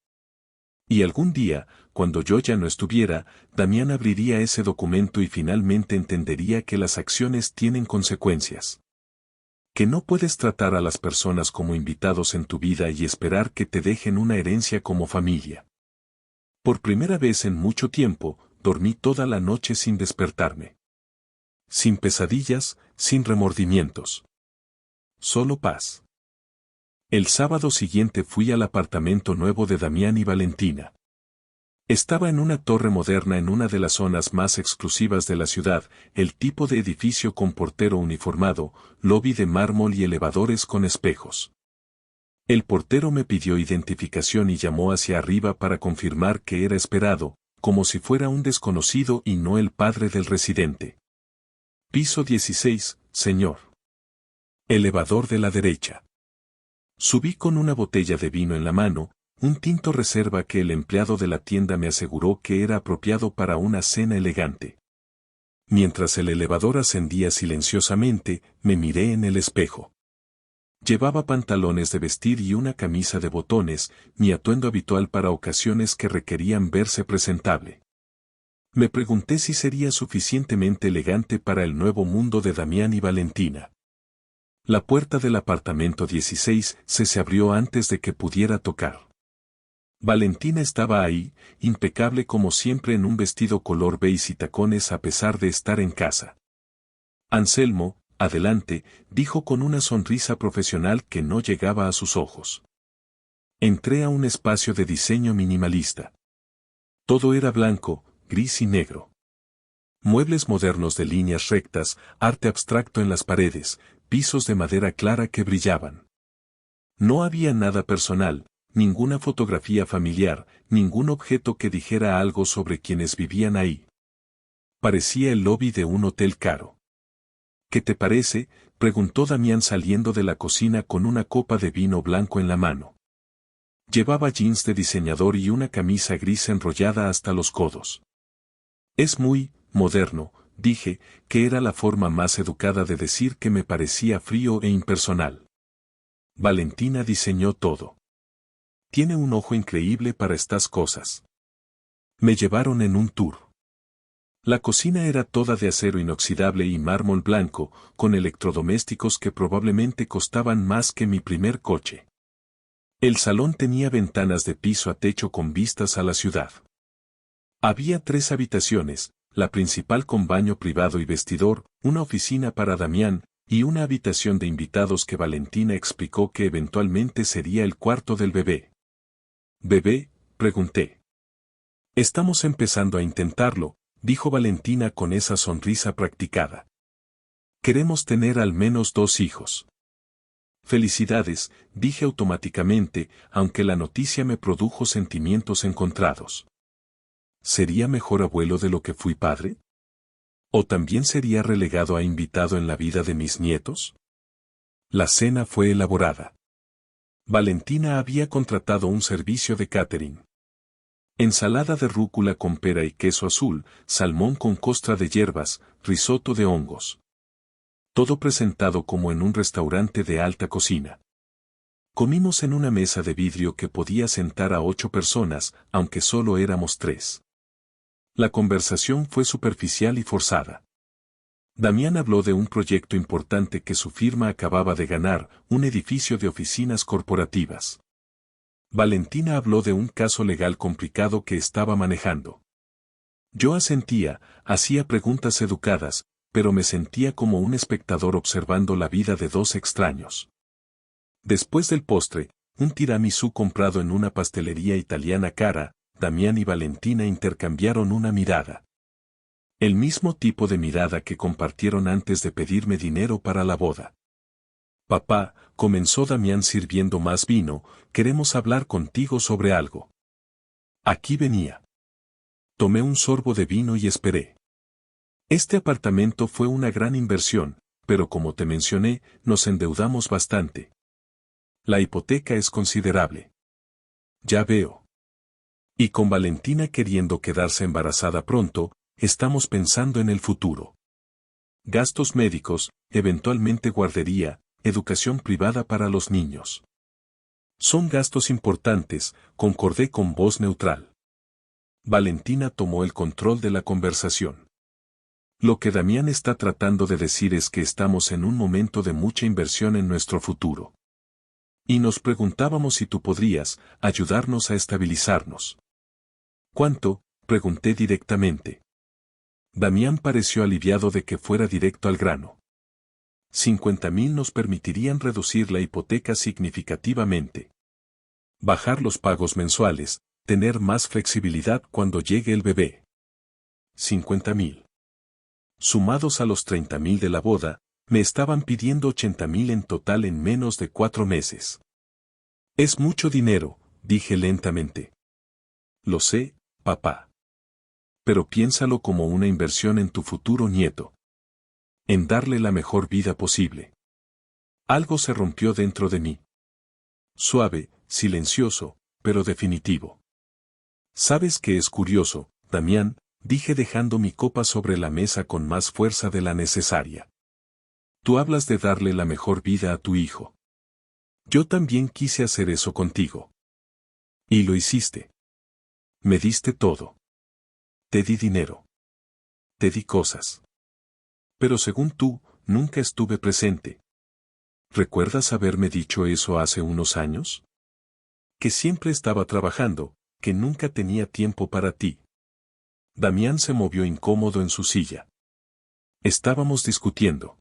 S1: Y algún día, cuando yo ya no estuviera, Damián abriría ese documento y finalmente entendería que las acciones tienen consecuencias. Que no puedes tratar a las personas como invitados en tu vida y esperar que te dejen una herencia como familia. Por primera vez en mucho tiempo, dormí toda la noche sin despertarme. Sin pesadillas, sin remordimientos. Solo paz. El sábado siguiente fui al apartamento nuevo de Damián y Valentina. Estaba en una torre moderna en una de las zonas más exclusivas de la ciudad, el tipo de edificio con portero uniformado, lobby de mármol y elevadores con espejos. El portero me pidió identificación y llamó hacia arriba para confirmar que era esperado, como si fuera un desconocido y no el padre del residente. Piso 16, señor. Elevador de la derecha. Subí con una botella de vino en la mano, un tinto reserva que el empleado de la tienda me aseguró que era apropiado para una cena elegante. Mientras el elevador ascendía silenciosamente, me miré en el espejo. Llevaba pantalones de vestir y una camisa de botones, mi atuendo habitual para ocasiones que requerían verse presentable. Me pregunté si sería suficientemente elegante para el nuevo mundo de Damián y Valentina. La puerta del apartamento 16 se abrió antes de que pudiera tocar. Valentina estaba ahí, impecable como siempre en un vestido color beige y tacones a pesar de estar en casa. Anselmo, adelante, dijo con una sonrisa profesional que no llegaba a sus ojos. Entré a un espacio de diseño minimalista. Todo era blanco, gris y negro. Muebles modernos de líneas rectas, arte abstracto en las paredes, pisos de madera clara que brillaban. No había nada personal, ninguna fotografía familiar, ningún objeto que dijera algo sobre quienes vivían ahí. Parecía el lobby de un hotel caro. ¿Qué te parece?, preguntó Damián saliendo de la cocina con una copa de vino blanco en la mano. Llevaba jeans de diseñador y una camisa gris enrollada hasta los codos. Es muy moderno, dije, que era la forma más educada de decir que me parecía frío e impersonal. Valentina diseñó todo. Tiene un ojo increíble para estas cosas. Me llevaron en un tour. La cocina era toda de acero inoxidable y mármol blanco, con electrodomésticos que probablemente costaban más que mi primer coche. El salón tenía ventanas de piso a techo con vistas a la ciudad. Había 3 habitaciones, la principal con baño privado y vestidor, una oficina para Damián, y una habitación de invitados que Valentina explicó que eventualmente sería el cuarto del bebé. ¿Bebé?, pregunté. Estamos empezando a intentarlo, dijo Valentina con esa sonrisa practicada. Queremos tener al menos 2 hijos. Felicidades, dije automáticamente, aunque la noticia me produjo sentimientos encontrados. ¿Sería mejor abuelo de lo que fui padre? ¿O también sería relegado a invitado en la vida de mis nietos? La cena fue elaborada. Valentina había contratado un servicio de catering. Ensalada de rúcula con pera y queso azul, salmón con costra de hierbas, risotto de hongos. Todo presentado como en un restaurante de alta cocina. Comimos en una mesa de vidrio que podía sentar a 8 personas, aunque solo éramos 3. La conversación fue superficial y forzada. Damián habló de un proyecto importante que su firma acababa de ganar, un edificio de oficinas corporativas. Valentina habló de un caso legal complicado que estaba manejando. Yo asentía, hacía preguntas educadas, pero me sentía como un espectador observando la vida de 2 extraños. Después del postre, un tiramisú comprado en una pastelería italiana cara, Damián y Valentina intercambiaron una mirada. El mismo tipo de mirada que compartieron antes de pedirme dinero para la boda. Papá, comenzó Damián sirviendo más vino, queremos hablar contigo sobre algo. Aquí venía. Tomé un sorbo de vino y esperé. Este apartamento fue una gran inversión, pero como te mencioné, nos endeudamos bastante. La hipoteca es considerable. Ya veo. Y con Valentina queriendo quedarse embarazada pronto, estamos pensando en el futuro. Gastos médicos, eventualmente guardería, educación privada para los niños. Son gastos importantes, concordé con voz neutral. Valentina tomó el control de la conversación. Lo que Damián está tratando de decir es que estamos en un momento de mucha inversión en nuestro futuro. Y nos preguntábamos si tú podrías ayudarnos a estabilizarnos. ¿Cuánto?, pregunté directamente. Damián pareció aliviado de que fuera directo al grano. 50.000 nos permitirían reducir la hipoteca significativamente. Bajar los pagos mensuales, tener más flexibilidad cuando llegue el bebé. 50.000. Sumados a los 30.000 de la boda, me estaban pidiendo 80.000 en total en menos de 4 meses. Es mucho dinero, dije lentamente. Lo sé, papá. Pero piénsalo como una inversión en tu futuro nieto. En darle la mejor vida posible. Algo se rompió dentro de mí. Suave, silencioso, pero definitivo. ¿Sabes qué es curioso, Damián?, dije dejando mi copa sobre la mesa con más fuerza de la necesaria. Tú hablas de darle la mejor vida a tu hijo. Yo también quise hacer eso contigo. Y lo hiciste. Me diste todo. Te di dinero. Te di cosas. Pero según tú, nunca estuve presente. ¿Recuerdas haberme dicho eso hace unos años? Que siempre estaba trabajando, que nunca tenía tiempo para ti. Damián se movió incómodo en su silla. Estábamos discutiendo.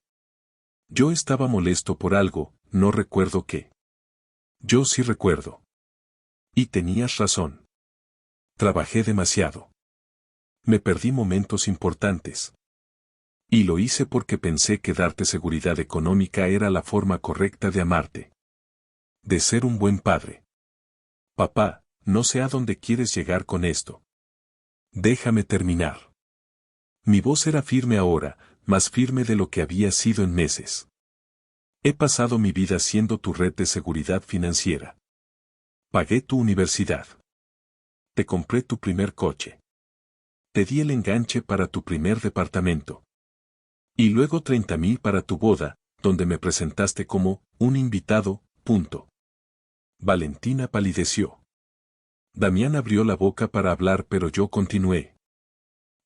S1: Yo estaba molesto por algo, no recuerdo qué. Yo sí recuerdo. Y tenías razón. Trabajé demasiado. Me perdí momentos importantes. Y lo hice porque pensé que darte seguridad económica era la forma correcta de amarte. De ser un buen padre. Papá, no sé a dónde quieres llegar con esto. Déjame terminar. Mi voz era firme ahora, más firme de lo que había sido en meses. He pasado mi vida siendo tu red de seguridad financiera. Pagué tu universidad. Te compré tu primer coche. Te di el enganche para tu primer departamento. Y luego 30,000 para tu boda, donde me presentaste como un invitado, punto. Valentina palideció. Damián abrió la boca para hablar, pero yo continué.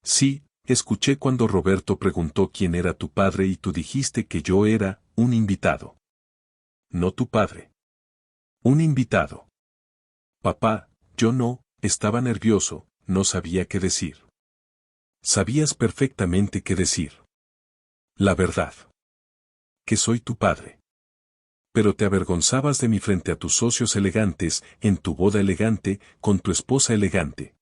S1: Sí, escuché cuando Roberto preguntó quién era tu padre y tú dijiste que yo era un invitado. No tu padre. Un invitado. Papá, yo no, estaba nervioso, no sabía qué decir. Sabías perfectamente qué decir. La verdad. Que soy tu padre. Pero te avergonzabas de mí frente a tus socios elegantes, en tu boda elegante, con tu esposa elegante.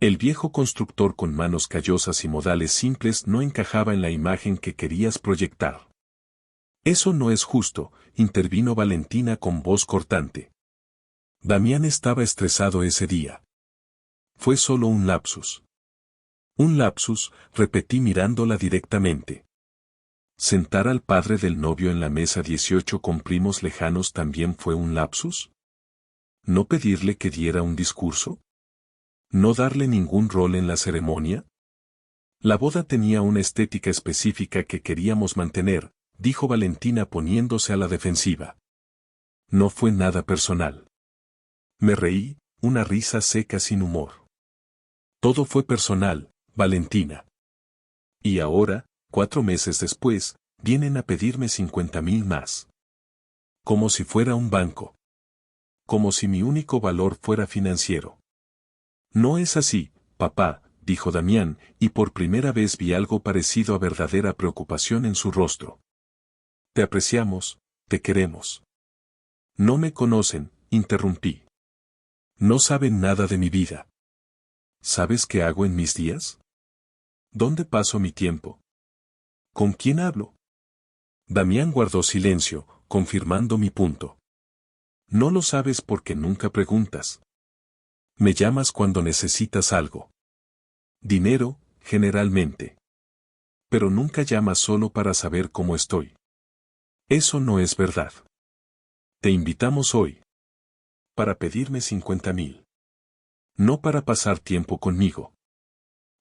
S1: El viejo constructor con manos callosas y modales simples no encajaba en la imagen que querías proyectar. Eso no es justo, intervino Valentina con voz cortante. Damián estaba estresado ese día. Fue solo un lapsus. Un lapsus, repetí mirándola directamente. ¿Sentar al padre del novio en la mesa 18 con primos lejanos también fue un lapsus? ¿No pedirle que diera un discurso? ¿No darle ningún rol en la ceremonia? La boda tenía una estética específica que queríamos mantener, dijo Valentina poniéndose a la defensiva. No fue nada personal. Me reí, una risa seca sin humor. Todo fue personal, Valentina. Y ahora, 4 meses después, vienen a pedirme 50,000 más. Como si fuera un banco. Como si mi único valor fuera financiero. No es así, papá, dijo Damián, y por primera vez vi algo parecido a verdadera preocupación en su rostro. Te apreciamos, te queremos. No me conocen, interrumpí. No saben nada de mi vida. ¿Sabes qué hago en mis días? ¿Dónde paso mi tiempo? ¿Con quién hablo? Damián guardó silencio, confirmando mi punto. No lo sabes porque nunca preguntas. Me llamas cuando necesitas algo. Dinero, generalmente. Pero nunca llamas solo para saber cómo estoy. Eso no es verdad. Te invitamos hoy. Para pedirme 50,000. No para pasar tiempo conmigo.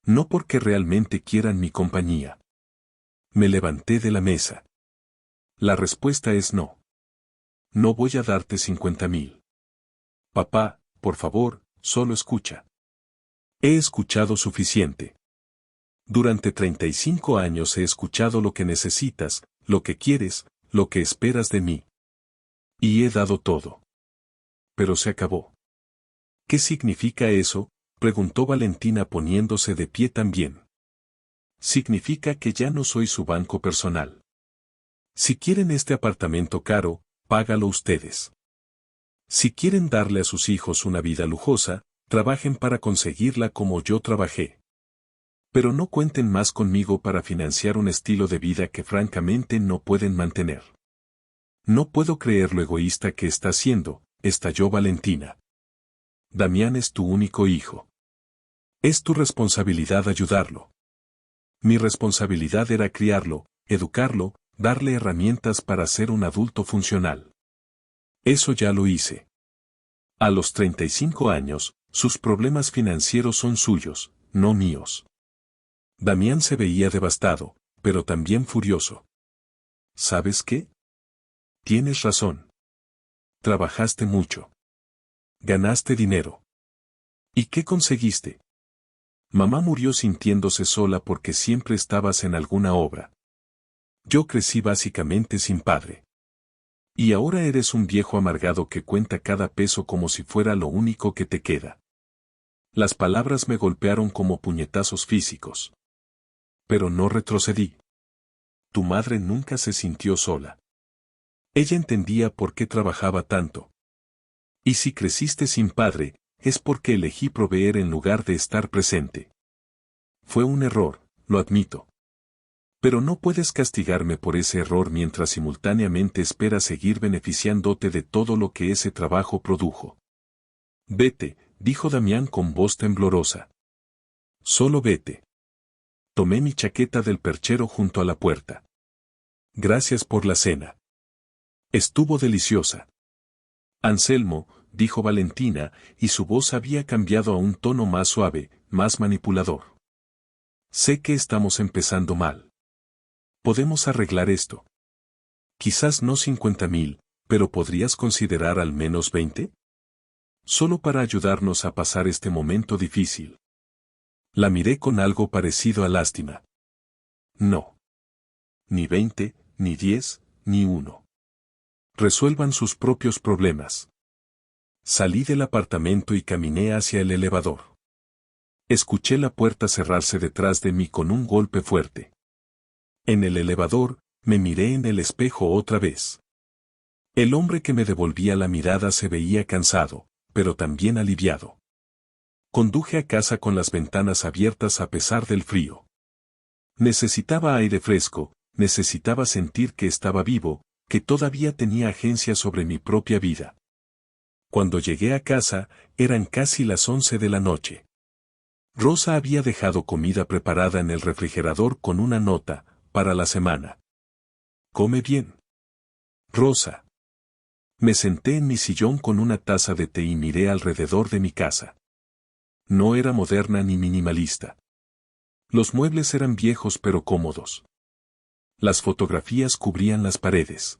S1: No porque realmente quieran mi compañía. Me levanté de la mesa. La respuesta es no. No voy a darte 50,000. Papá, por favor, solo escucha. He escuchado suficiente. Durante 35 años he escuchado lo que necesitas, lo que quieres, lo que esperas de mí. Y he dado todo. Pero se acabó. ¿Qué significa eso?, preguntó Valentina poniéndose de pie también. Significa que ya no soy su banco personal. Si quieren este apartamento caro, págalo ustedes. Si quieren darle a sus hijos una vida lujosa, trabajen para conseguirla como yo trabajé. Pero no cuenten más conmigo para financiar un estilo de vida que francamente no pueden mantener. No puedo creer lo egoísta que está siendo, estalló Valentina. Damián es tu único hijo. Es tu responsabilidad ayudarlo. Mi responsabilidad era criarlo, educarlo, darle herramientas para ser un adulto funcional. Eso ya lo hice. A los 35 años, sus problemas financieros son suyos, no míos. Damián se veía devastado, pero también furioso. ¿Sabes qué? Tienes razón. Trabajaste mucho. Ganaste dinero. ¿Y qué conseguiste? Mamá murió sintiéndose sola porque siempre estabas en alguna obra. Yo crecí básicamente sin padre. Y ahora eres un viejo amargado que cuenta cada peso como si fuera lo único que te queda. Las palabras me golpearon como puñetazos físicos. Pero no retrocedí. Tu madre nunca se sintió sola. Ella entendía por qué trabajaba tanto. Y si creciste sin padre, es porque elegí proveer en lugar de estar presente. Fue un error, lo admito. Pero no puedes castigarme por ese error mientras simultáneamente esperas seguir beneficiándote de todo lo que ese trabajo produjo. Vete, dijo Damián con voz temblorosa. Solo vete. Tomé mi chaqueta del perchero junto a la puerta. Gracias por la cena. Estuvo deliciosa. Anselmo, dijo Valentina, y su voz había cambiado a un tono más suave, más manipulador. Sé que estamos empezando mal. Podemos arreglar esto. Quizás no 50.000, pero ¿podrías considerar al menos 20? Solo para ayudarnos a pasar este momento difícil. La miré con algo parecido a lástima. No. Ni 20, ni 10, ni 1. Resuelvan sus propios problemas. Salí del apartamento y caminé hacia el elevador. Escuché la puerta cerrarse detrás de mí con un golpe fuerte. En el elevador, me miré en el espejo otra vez. El hombre que me devolvía la mirada se veía cansado, pero también aliviado. Conduje a casa con las ventanas abiertas a pesar del frío. Necesitaba aire fresco, necesitaba sentir que estaba vivo, que todavía tenía agencia sobre mi propia vida. Cuando llegué a casa, eran casi las 11 de la noche. Rosa había dejado comida preparada en el refrigerador con una nota, para la semana. Come bien. Rosa. Me senté en mi sillón con una taza de té y miré alrededor de mi casa. No era moderna ni minimalista. Los muebles eran viejos pero cómodos. Las fotografías cubrían las paredes.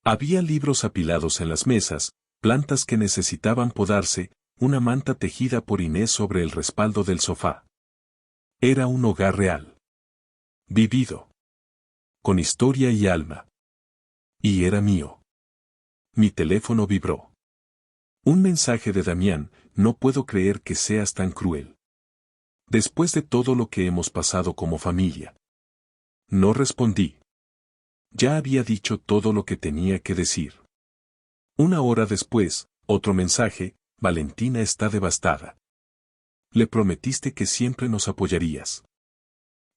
S1: Había libros apilados en las mesas, plantas que necesitaban podarse, una manta tejida por Inés sobre el respaldo del sofá. Era un hogar real. Vivido. Con historia y alma. Y era mío. Mi teléfono vibró. Un mensaje de Damián: no puedo creer que seas tan cruel. Después de todo lo que hemos pasado como familia. No respondí. Ya había dicho todo lo que tenía que decir. Una hora después, otro mensaje: Valentina está devastada. Le prometiste que siempre nos apoyarías.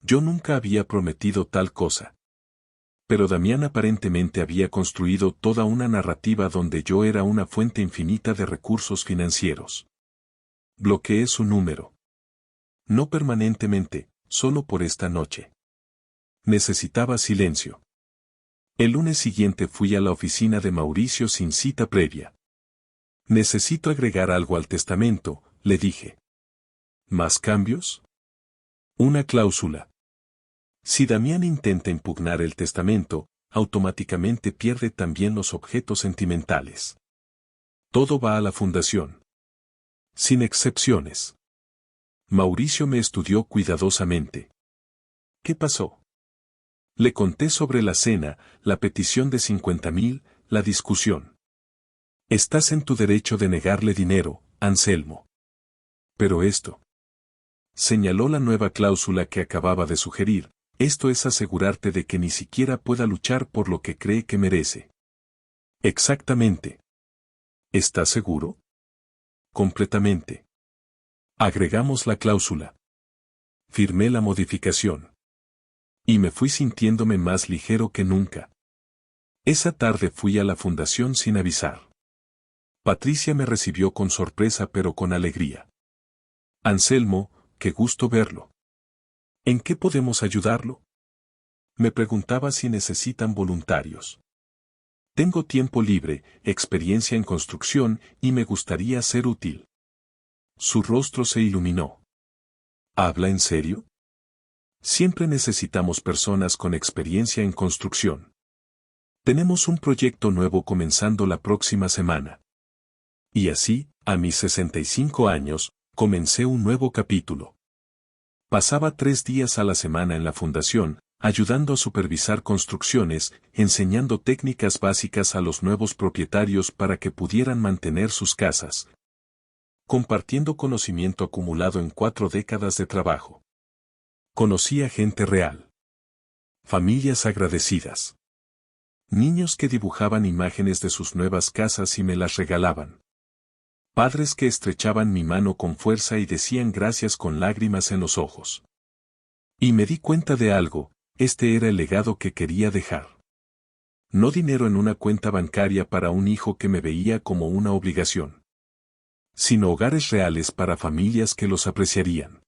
S1: Yo nunca había prometido tal cosa. Pero Damián aparentemente había construido toda una narrativa donde yo era una fuente infinita de recursos financieros. Bloqueé su número. No permanentemente, solo por esta noche. Necesitaba silencio. El lunes siguiente fui a la oficina de Mauricio sin cita previa. Necesito agregar algo al testamento, le dije. ¿Más cambios? Una cláusula. Si Damián intenta impugnar el testamento, automáticamente pierde también los objetos sentimentales. Todo va a la fundación. Sin excepciones. Mauricio me estudió cuidadosamente. ¿Qué pasó? Le conté sobre la cena, la petición de 50.000, la discusión. Estás en tu derecho de negarle dinero, Anselmo. Pero esto. Señaló la nueva cláusula que acababa de sugerir. Esto es asegurarte de que ni siquiera pueda luchar por lo que cree que merece. Exactamente. ¿Estás seguro? Completamente. Agregamos la cláusula. Firmé la modificación. Y me fui sintiéndome más ligero que nunca. Esa tarde fui a la fundación sin avisar. Patricia me recibió con sorpresa pero con alegría. Anselmo, qué gusto verlo. ¿En qué podemos ayudarlo? Me preguntaba si necesitan voluntarios. Tengo tiempo libre, experiencia en construcción y me gustaría ser útil. Su rostro se iluminó. ¿Habla en serio? Siempre necesitamos personas con experiencia en construcción. Tenemos un proyecto nuevo comenzando la próxima semana. Y así, a mis 65 años, comencé un nuevo capítulo. Pasaba 3 días a la semana en la fundación, ayudando a supervisar construcciones, enseñando técnicas básicas a los nuevos propietarios para que pudieran mantener sus casas, compartiendo conocimiento acumulado en 4 décadas de trabajo. Conocí a gente real. Familias agradecidas. Niños que dibujaban imágenes de sus nuevas casas y me las regalaban. Padres que estrechaban mi mano con fuerza y decían gracias con lágrimas en los ojos. Y me di cuenta de algo, este era el legado que quería dejar. No dinero en una cuenta bancaria para un hijo que me veía como una obligación, sino hogares reales para familias que los apreciarían.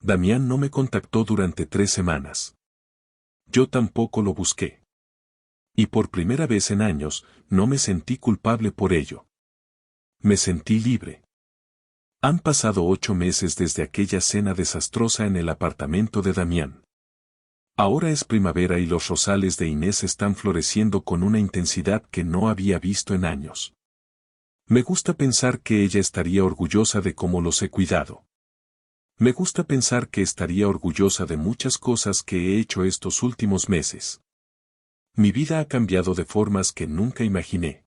S1: Damián no me contactó durante 3 semanas. Yo tampoco lo busqué. Y por primera vez en años, no me sentí culpable por ello. Me sentí libre. Han pasado 8 meses desde aquella cena desastrosa en el apartamento de Damián. Ahora es primavera y los rosales de Inés están floreciendo con una intensidad que no había visto en años. Me gusta pensar que ella estaría orgullosa de cómo los he cuidado. Me gusta pensar que estaría orgullosa de muchas cosas que he hecho estos últimos meses. Mi vida ha cambiado de formas que nunca imaginé.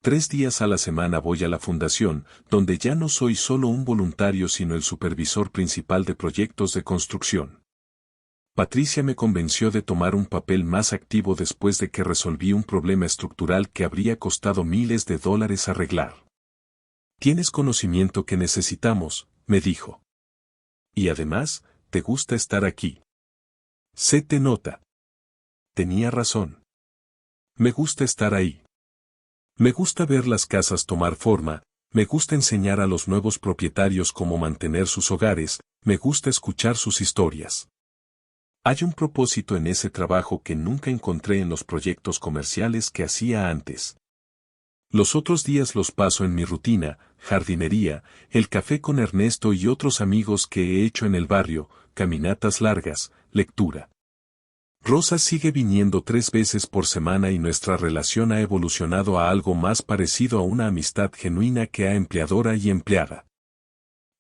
S1: 3 días a la semana voy a la fundación, donde ya no soy solo un voluntario sino el supervisor principal de proyectos de construcción. Patricia me convenció de tomar un papel más activo después de que resolví un problema estructural que habría costado miles de dólares arreglar. Tienes conocimiento que necesitamos, me dijo. Y además, te gusta estar aquí. Se te nota. Tenía razón. Me gusta estar ahí. Me gusta ver las casas tomar forma, me gusta enseñar a los nuevos propietarios cómo mantener sus hogares, me gusta escuchar sus historias. Hay un propósito en ese trabajo que nunca encontré en los proyectos comerciales que hacía antes. Los otros días los paso en mi rutina, jardinería, el café con Ernesto y otros amigos que he hecho en el barrio, caminatas largas, lectura. Rosa sigue viniendo 3 veces por semana y nuestra relación ha evolucionado a algo más parecido a una amistad genuina que a empleadora y empleada.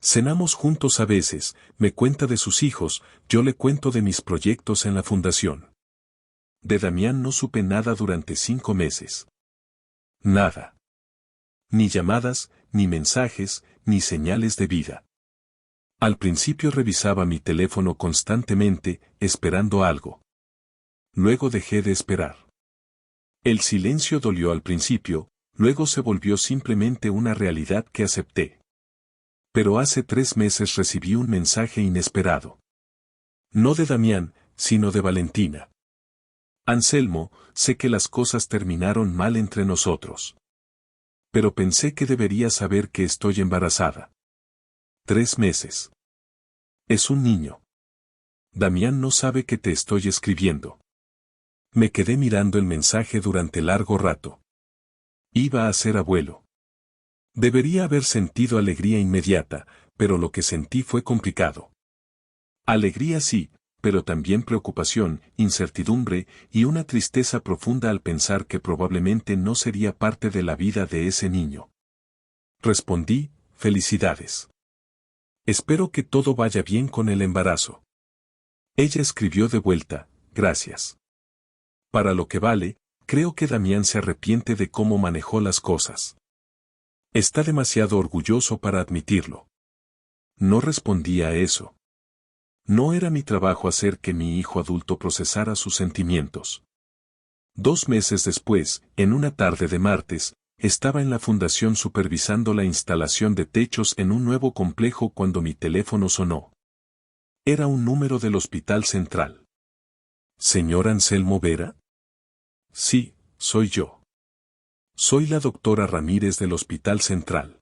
S1: Cenamos juntos a veces, me cuenta de sus hijos, yo le cuento de mis proyectos en la fundación. De Damián no supe nada durante 5 meses. Nada. Ni llamadas, ni mensajes, ni señales de vida. Al principio revisaba mi teléfono constantemente, esperando algo. Luego dejé de esperar. El silencio dolió al principio, luego se volvió simplemente una realidad que acepté. Pero hace 3 meses recibí un mensaje inesperado. No de Damián, sino de Valentina. Anselmo, sé que las cosas terminaron mal entre nosotros. Pero pensé que deberías saber que estoy embarazada. 3 meses. Es un niño. Damián no sabe que te estoy escribiendo. Me quedé mirando el mensaje durante largo rato. Iba a ser abuelo. Debería haber sentido alegría inmediata, pero lo que sentí fue complicado. Alegría sí, pero también preocupación, incertidumbre y una tristeza profunda al pensar que probablemente no sería parte de la vida de ese niño. Respondí, felicidades. Espero que todo vaya bien con el embarazo. Ella escribió de vuelta, gracias. Para lo que vale, creo que Damián se arrepiente de cómo manejó las cosas. Está demasiado orgulloso para admitirlo. No respondí a eso. No era mi trabajo hacer que mi hijo adulto procesara sus sentimientos. 2 meses después, en una tarde de martes, estaba en la fundación supervisando la instalación de techos en un nuevo complejo cuando mi teléfono sonó. Era un número del Hospital Central. ¿Señor Anselmo Vera? Sí, soy yo. Soy la doctora Ramírez del Hospital Central.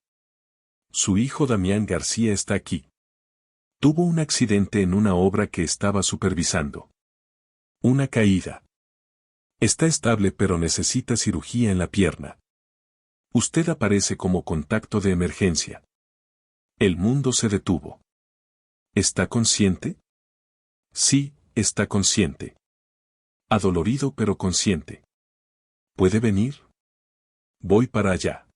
S1: Su hijo Damián García está aquí. Tuvo un accidente en una obra que estaba supervisando. Una caída. Está estable pero necesita cirugía en la pierna. Usted aparece como contacto de emergencia. El mundo se detuvo. ¿Está consciente? Sí, está consciente. Adolorido pero consciente. ¿Puede venir? Voy para allá.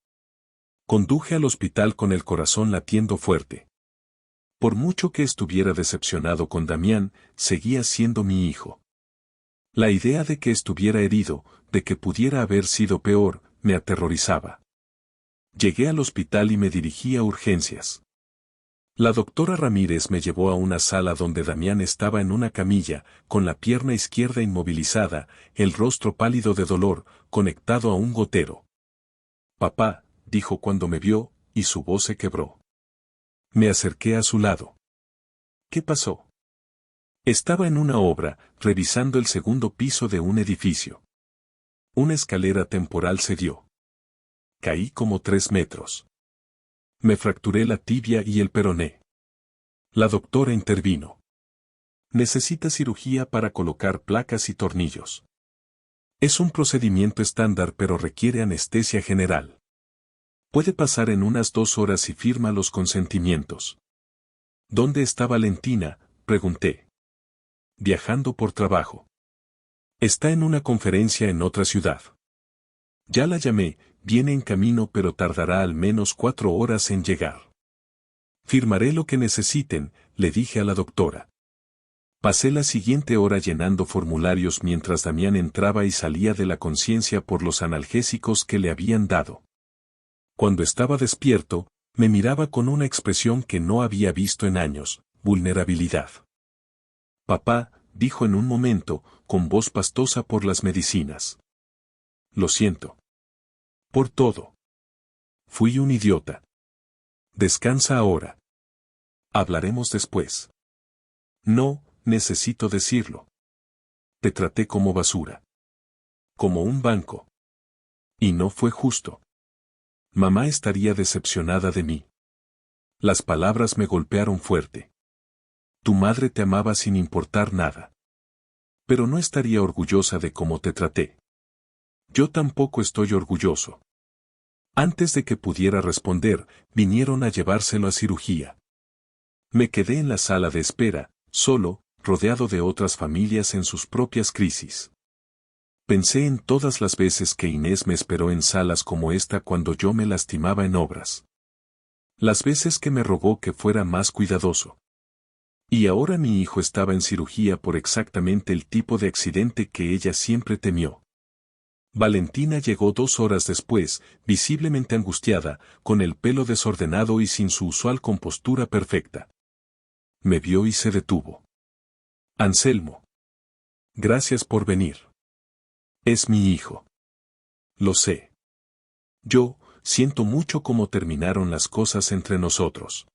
S1: Conduje al hospital con el corazón latiendo fuerte. Por mucho que estuviera decepcionado con Damián, seguía siendo mi hijo. La idea de que estuviera herido, de que pudiera haber sido peor, me aterrorizaba. Llegué al hospital y me dirigí a urgencias. La doctora Ramírez me llevó a una sala donde Damián estaba en una camilla, con la pierna izquierda inmovilizada, el rostro pálido de dolor, conectado a un gotero. «Papá», dijo cuando me vio, y su voz se quebró. Me acerqué a su lado. «¿Qué pasó?» Estaba en una obra, revisando el segundo piso de un edificio. Una escalera temporal cedió. Caí como 3 metros. Me fracturé la tibia y el peroné. La doctora intervino. Necesita cirugía para colocar placas y tornillos. Es un procedimiento estándar pero requiere anestesia general. Puede pasar en unas 2 horas y firma los consentimientos. ¿Dónde está Valentina?, pregunté. Viajando por trabajo. Está en una conferencia en otra ciudad. Ya la llamé, viene en camino pero tardará al menos 4 horas en llegar. Firmaré lo que necesiten, le dije a la doctora. Pasé la siguiente hora llenando formularios mientras Damián entraba y salía de la conciencia por los analgésicos que le habían dado. Cuando estaba despierto, me miraba con una expresión que no había visto en años, vulnerabilidad. Papá, dijo en un momento, con voz pastosa por las medicinas. Lo siento. Por todo. Fui un idiota. Descansa ahora. Hablaremos después. No, necesito decirlo. Te traté como basura. Como un banco. Y no fue justo. Mamá estaría decepcionada de mí. Las palabras me golpearon fuerte. Tu madre te amaba sin importar nada. Pero no estaría orgullosa de cómo te traté. Yo tampoco estoy orgulloso. Antes de que pudiera responder, vinieron a llevárselo a cirugía. Me quedé en la sala de espera, solo, rodeado de otras familias en sus propias crisis. Pensé en todas las veces que Inés me esperó en salas como esta cuando yo me lastimaba en obras. Las veces que me rogó que fuera más cuidadoso. Y ahora mi hijo estaba en cirugía por exactamente el tipo de accidente que ella siempre temió. Valentina llegó 2 horas después, visiblemente angustiada, con el pelo desordenado y sin su usual compostura perfecta. Me vio y se detuvo. Anselmo. Gracias por venir. Es mi hijo. Lo sé. Yo, siento mucho cómo terminaron las cosas entre nosotros.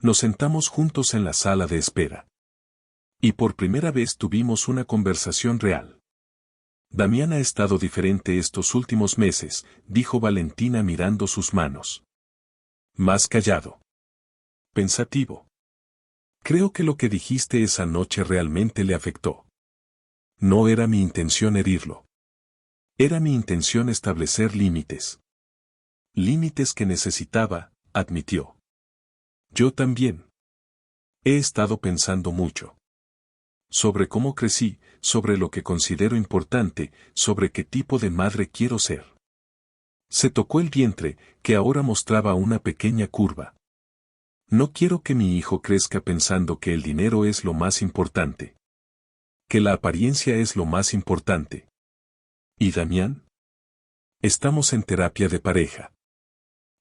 S1: Nos sentamos juntos en la sala de espera. Y por primera vez tuvimos una conversación real. Damián ha estado diferente estos últimos meses, dijo Valentina mirando sus manos. Más callado. Pensativo. Creo que lo que dijiste esa noche realmente le afectó. No era mi intención herirlo. Era mi intención establecer límites. Límites que necesitaba, admitió. Yo también. He estado pensando mucho. Sobre cómo crecí, sobre lo que considero importante, sobre qué tipo de madre quiero ser. Se tocó el vientre, que ahora mostraba una pequeña curva. No quiero que mi hijo crezca pensando que el dinero es lo más importante. Que la apariencia es lo más importante. ¿Y Damián? Estamos en terapia de pareja.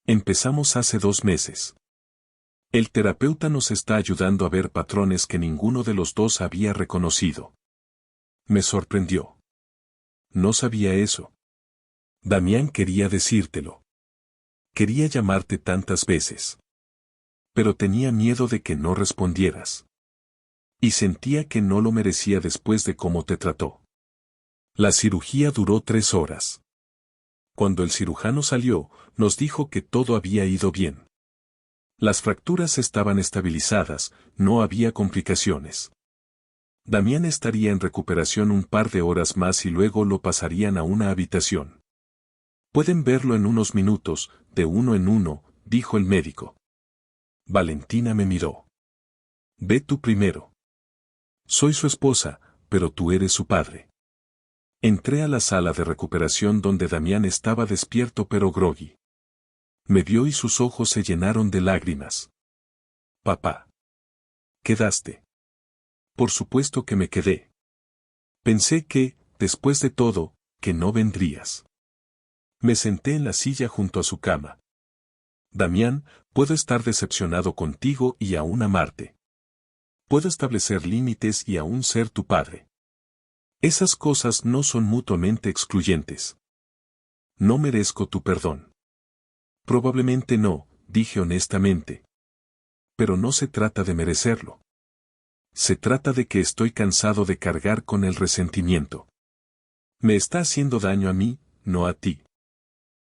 S1: Empezamos hace 2 meses. El terapeuta nos está ayudando a ver patrones que ninguno de los dos había reconocido. Me sorprendió. No sabía eso. Damián quería decírtelo. Quería llamarte tantas veces. Pero tenía miedo de que no respondieras. Y sentía que no lo merecía después de cómo te trató. La cirugía duró 3 horas. Cuando el cirujano salió, nos dijo que todo había ido bien. Las fracturas estaban estabilizadas, no había complicaciones. Damián estaría en recuperación un par de horas más y luego lo pasarían a una habitación. Pueden verlo en unos minutos, de uno en uno, dijo el médico. Valentina me miró. Ve tú primero. Soy su esposa, pero tú eres su padre. Entré a la sala de recuperación donde Damián estaba despierto pero groggy. Me vio y sus ojos se llenaron de lágrimas. Papá. ¿Quedaste? Por supuesto que me quedé. Pensé que, después de todo, que no vendrías. Me senté en la silla junto a su cama. Damián, puedo estar decepcionado contigo y aún amarte. Puedo establecer límites y aún ser tu padre. Esas cosas no son mutuamente excluyentes. No merezco tu perdón. Probablemente no, dije honestamente. Pero no se trata de merecerlo. Se trata de que estoy cansado de cargar con el resentimiento. Me está haciendo daño a mí, no a ti.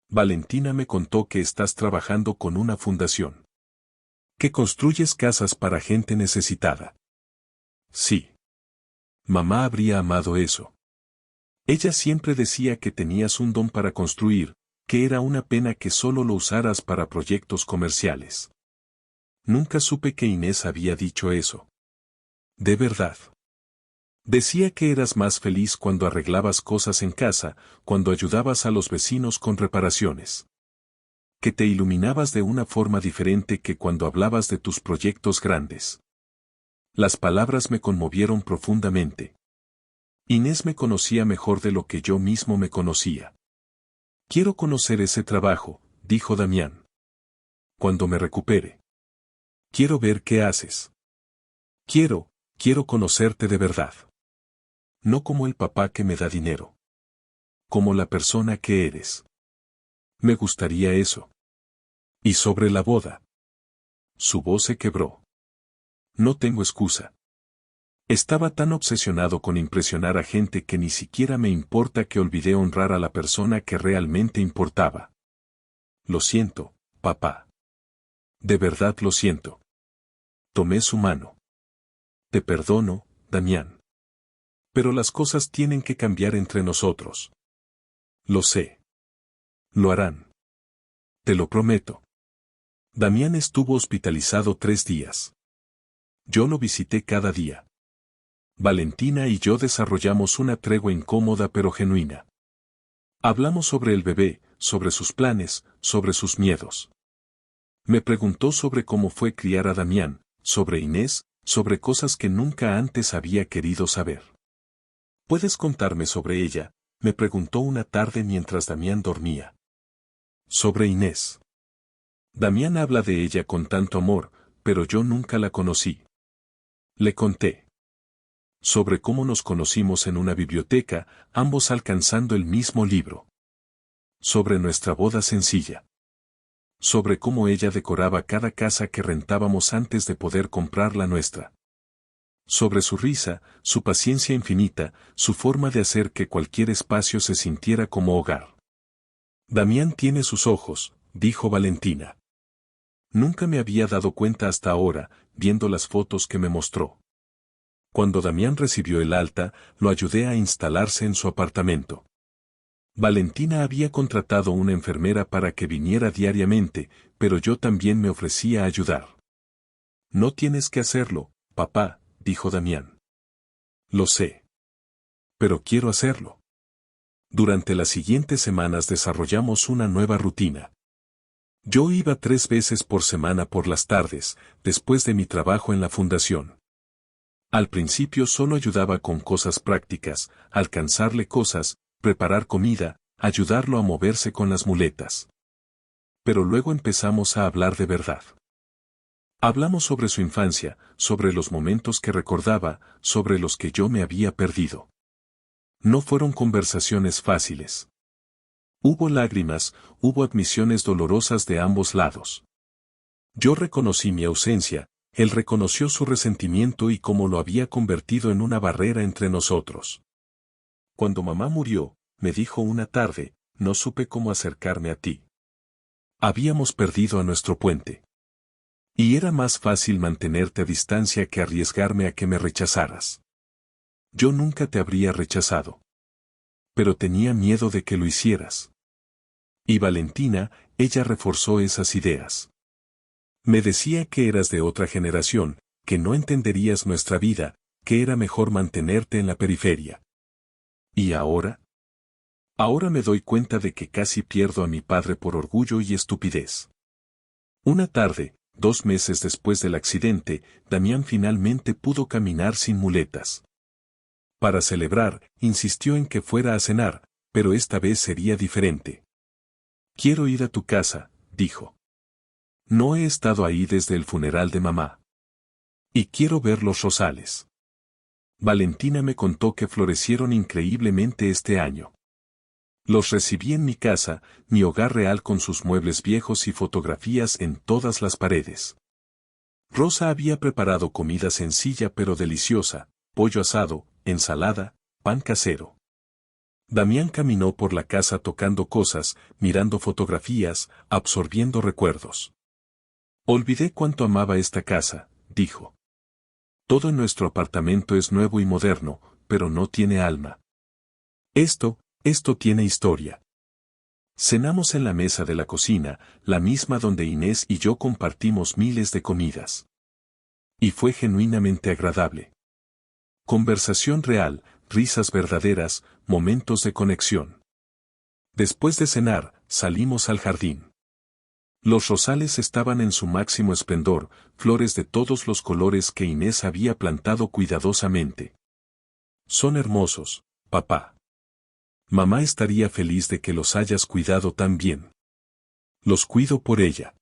S1: Valentina me contó que estás trabajando con una fundación. Que construyes casas para gente necesitada. Sí. Mamá habría amado eso. Ella siempre decía que tenías un don para construir, que era una pena que solo lo usaras para proyectos comerciales. Nunca supe que Inés había dicho eso. De verdad. Decía que eras más feliz cuando arreglabas cosas en casa, cuando ayudabas a los vecinos con reparaciones. Que te iluminabas de una forma diferente que cuando hablabas de tus proyectos grandes. Las palabras me conmovieron profundamente. Inés me conocía mejor de lo que yo mismo me conocía. Quiero conocer ese trabajo, dijo Damián. Cuando me recupere. Quiero ver qué haces. Quiero conocerte de verdad. No como el papá que me da dinero. Como la persona que eres. Me gustaría eso. Y sobre la boda. Su voz se quebró. No tengo excusa. Estaba tan obsesionado con impresionar a gente que ni siquiera me importa que olvidé honrar a la persona que realmente importaba. Lo siento, papá. De verdad lo siento. Tomé su mano. Te perdono, Damián. Pero las cosas tienen que cambiar entre nosotros. Lo sé. Lo harán. Te lo prometo. Damián estuvo hospitalizado 3 días. Yo lo visité cada día. Valentina y yo desarrollamos una tregua incómoda pero genuina. Hablamos sobre el bebé, sobre sus planes, sobre sus miedos. Me preguntó sobre cómo fue criar a Damián, sobre Inés, sobre cosas que nunca antes había querido saber. ¿Puedes contarme sobre ella?, me preguntó una tarde mientras Damián dormía. Sobre Inés. Damián habla de ella con tanto amor, pero yo nunca la conocí. Le conté. Sobre cómo nos conocimos en una biblioteca, ambos alcanzando el mismo libro. Sobre nuestra boda sencilla. Sobre cómo ella decoraba cada casa que rentábamos antes de poder comprar la nuestra. Sobre su risa, su paciencia infinita, su forma de hacer que cualquier espacio se sintiera como hogar. Damián tiene sus ojos, dijo Valentina. Nunca me había dado cuenta hasta ahora, viendo las fotos que me mostró. Cuando Damián recibió el alta, lo ayudé a instalarse en su apartamento. Valentina había contratado una enfermera para que viniera diariamente, pero yo también me ofrecía a ayudar. No tienes que hacerlo, papá, dijo Damián. Lo sé. Pero quiero hacerlo. Durante las siguientes semanas desarrollamos una nueva rutina. Yo iba 3 veces por semana por las tardes, después de mi trabajo en la fundación. Al principio solo ayudaba con cosas prácticas, alcanzarle cosas, preparar comida, ayudarlo a moverse con las muletas. Pero luego empezamos a hablar de verdad. Hablamos sobre su infancia, sobre los momentos que recordaba, sobre los que yo me había perdido. No fueron conversaciones fáciles. Hubo lágrimas, hubo admisiones dolorosas de ambos lados. Yo reconocí mi ausencia, él reconoció su resentimiento y cómo lo había convertido en una barrera entre nosotros. Cuando mamá murió, me dijo una tarde, no supe cómo acercarme a ti. Habíamos perdido a nuestro puente. Y era más fácil mantenerte a distancia que arriesgarme a que me rechazaras. Yo nunca te habría rechazado. Pero tenía miedo de que lo hicieras. Y Valentina, ella reforzó esas ideas. Me decía que eras de otra generación, que no entenderías nuestra vida, que era mejor mantenerte en la periferia. ¿Y ahora? Ahora me doy cuenta de que casi pierdo a mi padre por orgullo y estupidez. Una tarde, 2 meses después del accidente, Damián finalmente pudo caminar sin muletas. Para celebrar, insistió en que fuera a cenar, pero esta vez sería diferente. Quiero ir a tu casa, dijo. No he estado ahí desde el funeral de mamá. Y quiero ver los rosales. Valentina me contó que florecieron increíblemente este año. Los recibí en mi casa, mi hogar real con sus muebles viejos y fotografías en todas las paredes. Rosa había preparado comida sencilla pero deliciosa, pollo asado, ensalada, pan casero. Damián caminó por la casa tocando cosas, mirando fotografías, absorbiendo recuerdos. Olvidé cuánto amaba esta casa, dijo. Todo en nuestro apartamento es nuevo y moderno, pero no tiene alma. Esto tiene historia. Cenamos en la mesa de la cocina, la misma donde Inés y yo compartimos miles de comidas. Y fue genuinamente agradable. Conversación real, risas verdaderas, momentos de conexión. Después de cenar, salimos al jardín. Los rosales estaban en su máximo esplendor, flores de todos los colores que Inés había plantado cuidadosamente. Son hermosos, papá. Mamá estaría feliz de que los hayas cuidado tan bien. Los cuido por ella.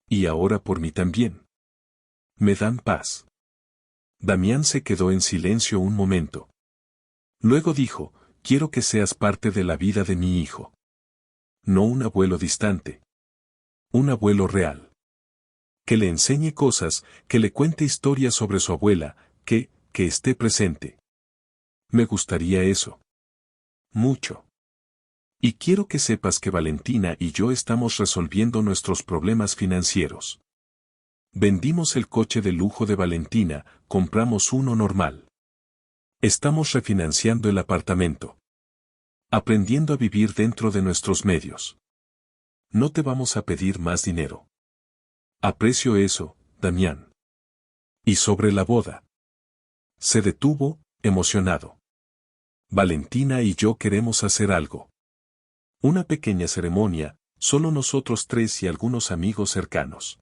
S1: Y ahora por mí también. Me dan paz. Damián se quedó en silencio un momento. Luego dijo, quiero que seas parte de la vida de mi hijo. No un abuelo distante. Un abuelo real. Que le enseñe cosas, que le cuente historias sobre su abuela, que esté presente. Me gustaría eso. Mucho. Y quiero que sepas que Valentina y yo estamos resolviendo nuestros problemas financieros. Vendimos el coche de lujo de Valentina, compramos uno normal. Estamos refinanciando el apartamento. Aprendiendo a vivir dentro de nuestros medios. No te vamos a pedir más dinero. Aprecio eso, Damián. Y sobre la boda. Se detuvo, emocionado. Valentina y yo queremos hacer algo. Una pequeña ceremonia, solo nosotros tres y algunos amigos cercanos.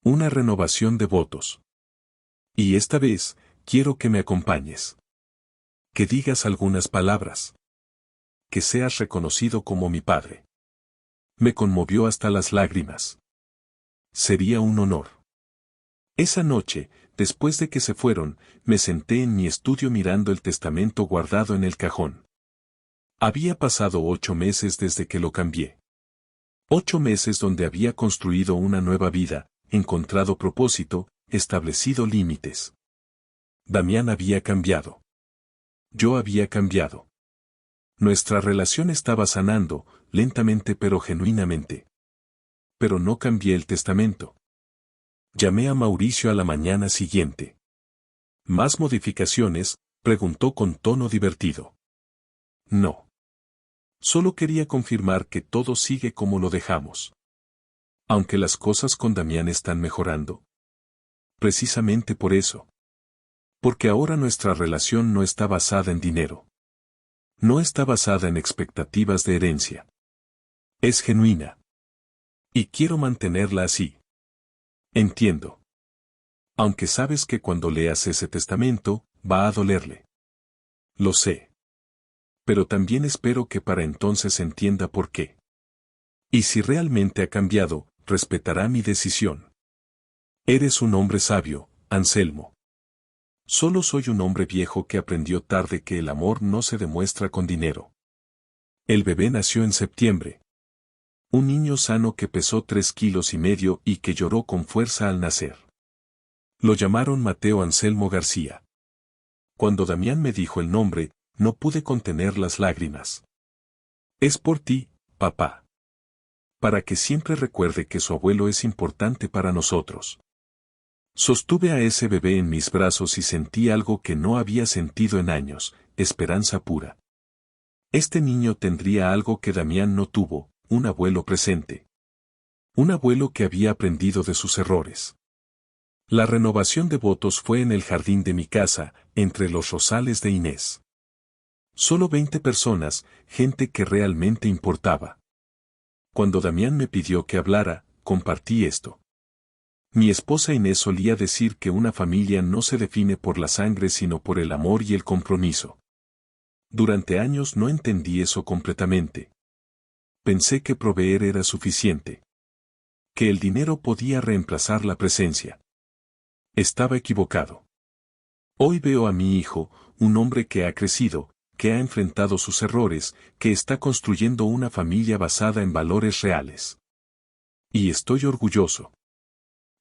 S1: Una renovación de votos. Y esta vez, quiero que me acompañes. Que digas algunas palabras. Que seas reconocido como mi padre. Me conmovió hasta las lágrimas. Sería un honor. Esa noche, después de que se fueron, me senté en mi estudio mirando el testamento guardado en el cajón. Había pasado 8 meses desde que lo cambié. 8 meses donde había construido una nueva vida, encontrado propósito, establecido límites. Damián había cambiado. Yo había cambiado. Nuestra relación estaba sanando, lentamente pero genuinamente. Pero no cambié el testamento. Llamé a Mauricio a la mañana siguiente. ¿Más modificaciones?, preguntó con tono divertido. No. Solo quería confirmar que todo sigue como lo dejamos. Aunque las cosas con Damián están mejorando. Precisamente por eso. Porque ahora nuestra relación no está basada en dinero. No está basada en expectativas de herencia. Es genuina. Y quiero mantenerla así. Entiendo. Aunque sabes que cuando leas ese testamento, va a dolerle. Lo sé. Pero también espero que para entonces entienda por qué. Y si realmente ha cambiado, respetará mi decisión. Eres un hombre sabio, Anselmo. Solo soy un hombre viejo que aprendió tarde que el amor no se demuestra con dinero. El bebé nació en septiembre. Un niño sano que pesó 3,5 kilos y que lloró con fuerza al nacer. Lo llamaron Mateo Anselmo García. Cuando Damián me dijo el nombre, no pude contener las lágrimas. Es por ti, papá. Para que siempre recuerde que su abuelo es importante para nosotros. Sostuve a ese bebé en mis brazos y sentí algo que no había sentido en años, esperanza pura. Este niño tendría algo que Damián no tuvo, un abuelo presente. Un abuelo que había aprendido de sus errores. La renovación de votos fue en el jardín de mi casa, entre los rosales de Inés. Solo 20 personas, gente que realmente importaba. Cuando Damián me pidió que hablara, compartí esto. Mi esposa Inés solía decir que una familia no se define por la sangre sino por el amor y el compromiso. Durante años no entendí eso completamente. Pensé que proveer era suficiente. Que el dinero podía reemplazar la presencia. Estaba equivocado. Hoy veo a mi hijo, un hombre que ha crecido, que ha enfrentado sus errores, que está construyendo una familia basada en valores reales. Y estoy orgulloso.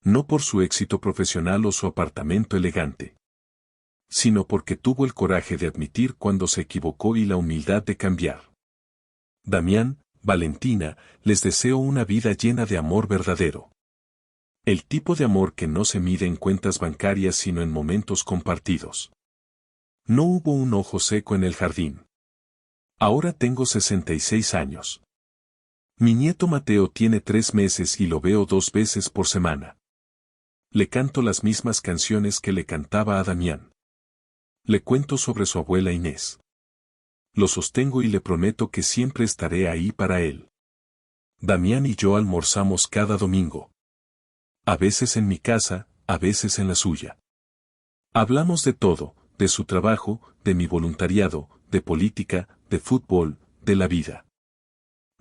S1: No por su éxito profesional o su apartamento elegante, sino porque tuvo el coraje de admitir cuando se equivocó y la humildad de cambiar. Damián, Valentina, les deseo una vida llena de amor verdadero. El tipo de amor que no se mide en cuentas bancarias sino en momentos compartidos. No hubo un ojo seco en el jardín. Ahora tengo 66 años. Mi nieto Mateo tiene 3 meses y lo veo 2 veces por semana. Le canto las mismas canciones que le cantaba a Damián. Le cuento sobre su abuela Inés. Lo sostengo y le prometo que siempre estaré ahí para él. Damián y yo almorzamos cada domingo. A veces en mi casa, a veces en la suya. Hablamos de todo, de su trabajo, de mi voluntariado, de política, de fútbol, de la vida.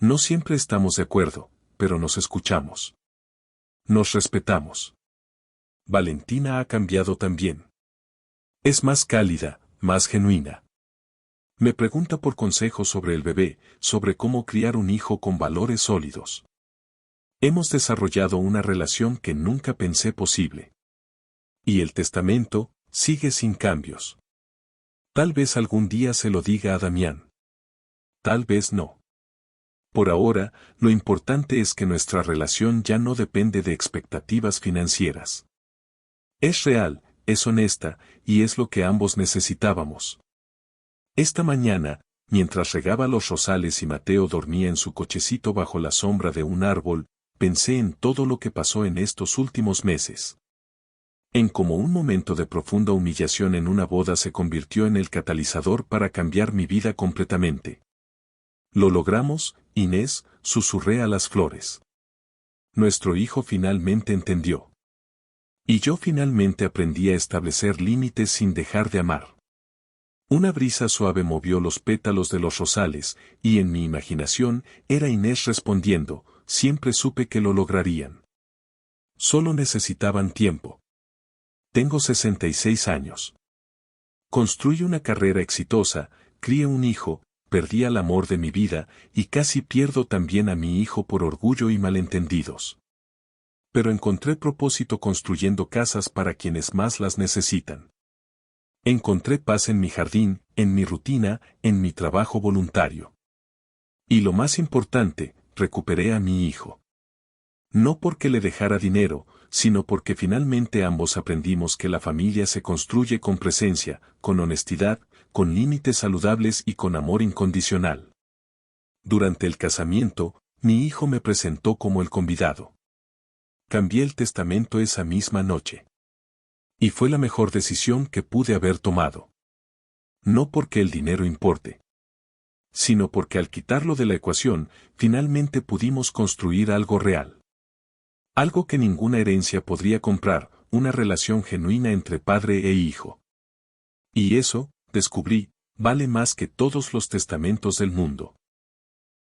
S1: No siempre estamos de acuerdo, pero nos escuchamos. Nos respetamos. Valentina ha cambiado también. Es más cálida, más genuina. Me pregunta por consejos sobre el bebé, sobre cómo criar un hijo con valores sólidos. Hemos desarrollado una relación que nunca pensé posible. Y el testamento sigue sin cambios. Tal vez algún día se lo diga a Damián. Tal vez no. Por ahora, lo importante es que nuestra relación ya no depende de expectativas financieras. Es real, es honesta, y es lo que ambos necesitábamos. Esta mañana, mientras regaba los rosales y Mateo dormía en su cochecito bajo la sombra de un árbol, pensé en todo lo que pasó en estos últimos meses. En cómo un momento de profunda humillación en una boda se convirtió en el catalizador para cambiar mi vida completamente. Lo logramos, Inés, susurré a las flores. Nuestro hijo finalmente entendió. Y yo finalmente aprendí a establecer límites sin dejar de amar. Una brisa suave movió los pétalos de los rosales, y en mi imaginación era Inés respondiendo, siempre supe que lo lograrían. Solo necesitaban tiempo. Tengo 66 años. Construí una carrera exitosa, crié un hijo, perdí al amor de mi vida, y casi pierdo también a mi hijo por orgullo y malentendidos. Pero encontré propósito construyendo casas para quienes más las necesitan. Encontré paz en mi jardín, en mi rutina, en mi trabajo voluntario. Y lo más importante, recuperé a mi hijo. No porque le dejara dinero, sino porque finalmente ambos aprendimos que la familia se construye con presencia, con honestidad, con límites saludables y con amor incondicional. Durante el casamiento, mi hijo me presentó como el convidado. Cambié el testamento esa misma noche. Y fue la mejor decisión que pude haber tomado. No porque el dinero importe, sino porque al quitarlo de la ecuación, finalmente pudimos construir algo real. Algo que ninguna herencia podría comprar, una relación genuina entre padre e hijo. Y eso, descubrí, vale más que todos los testamentos del mundo.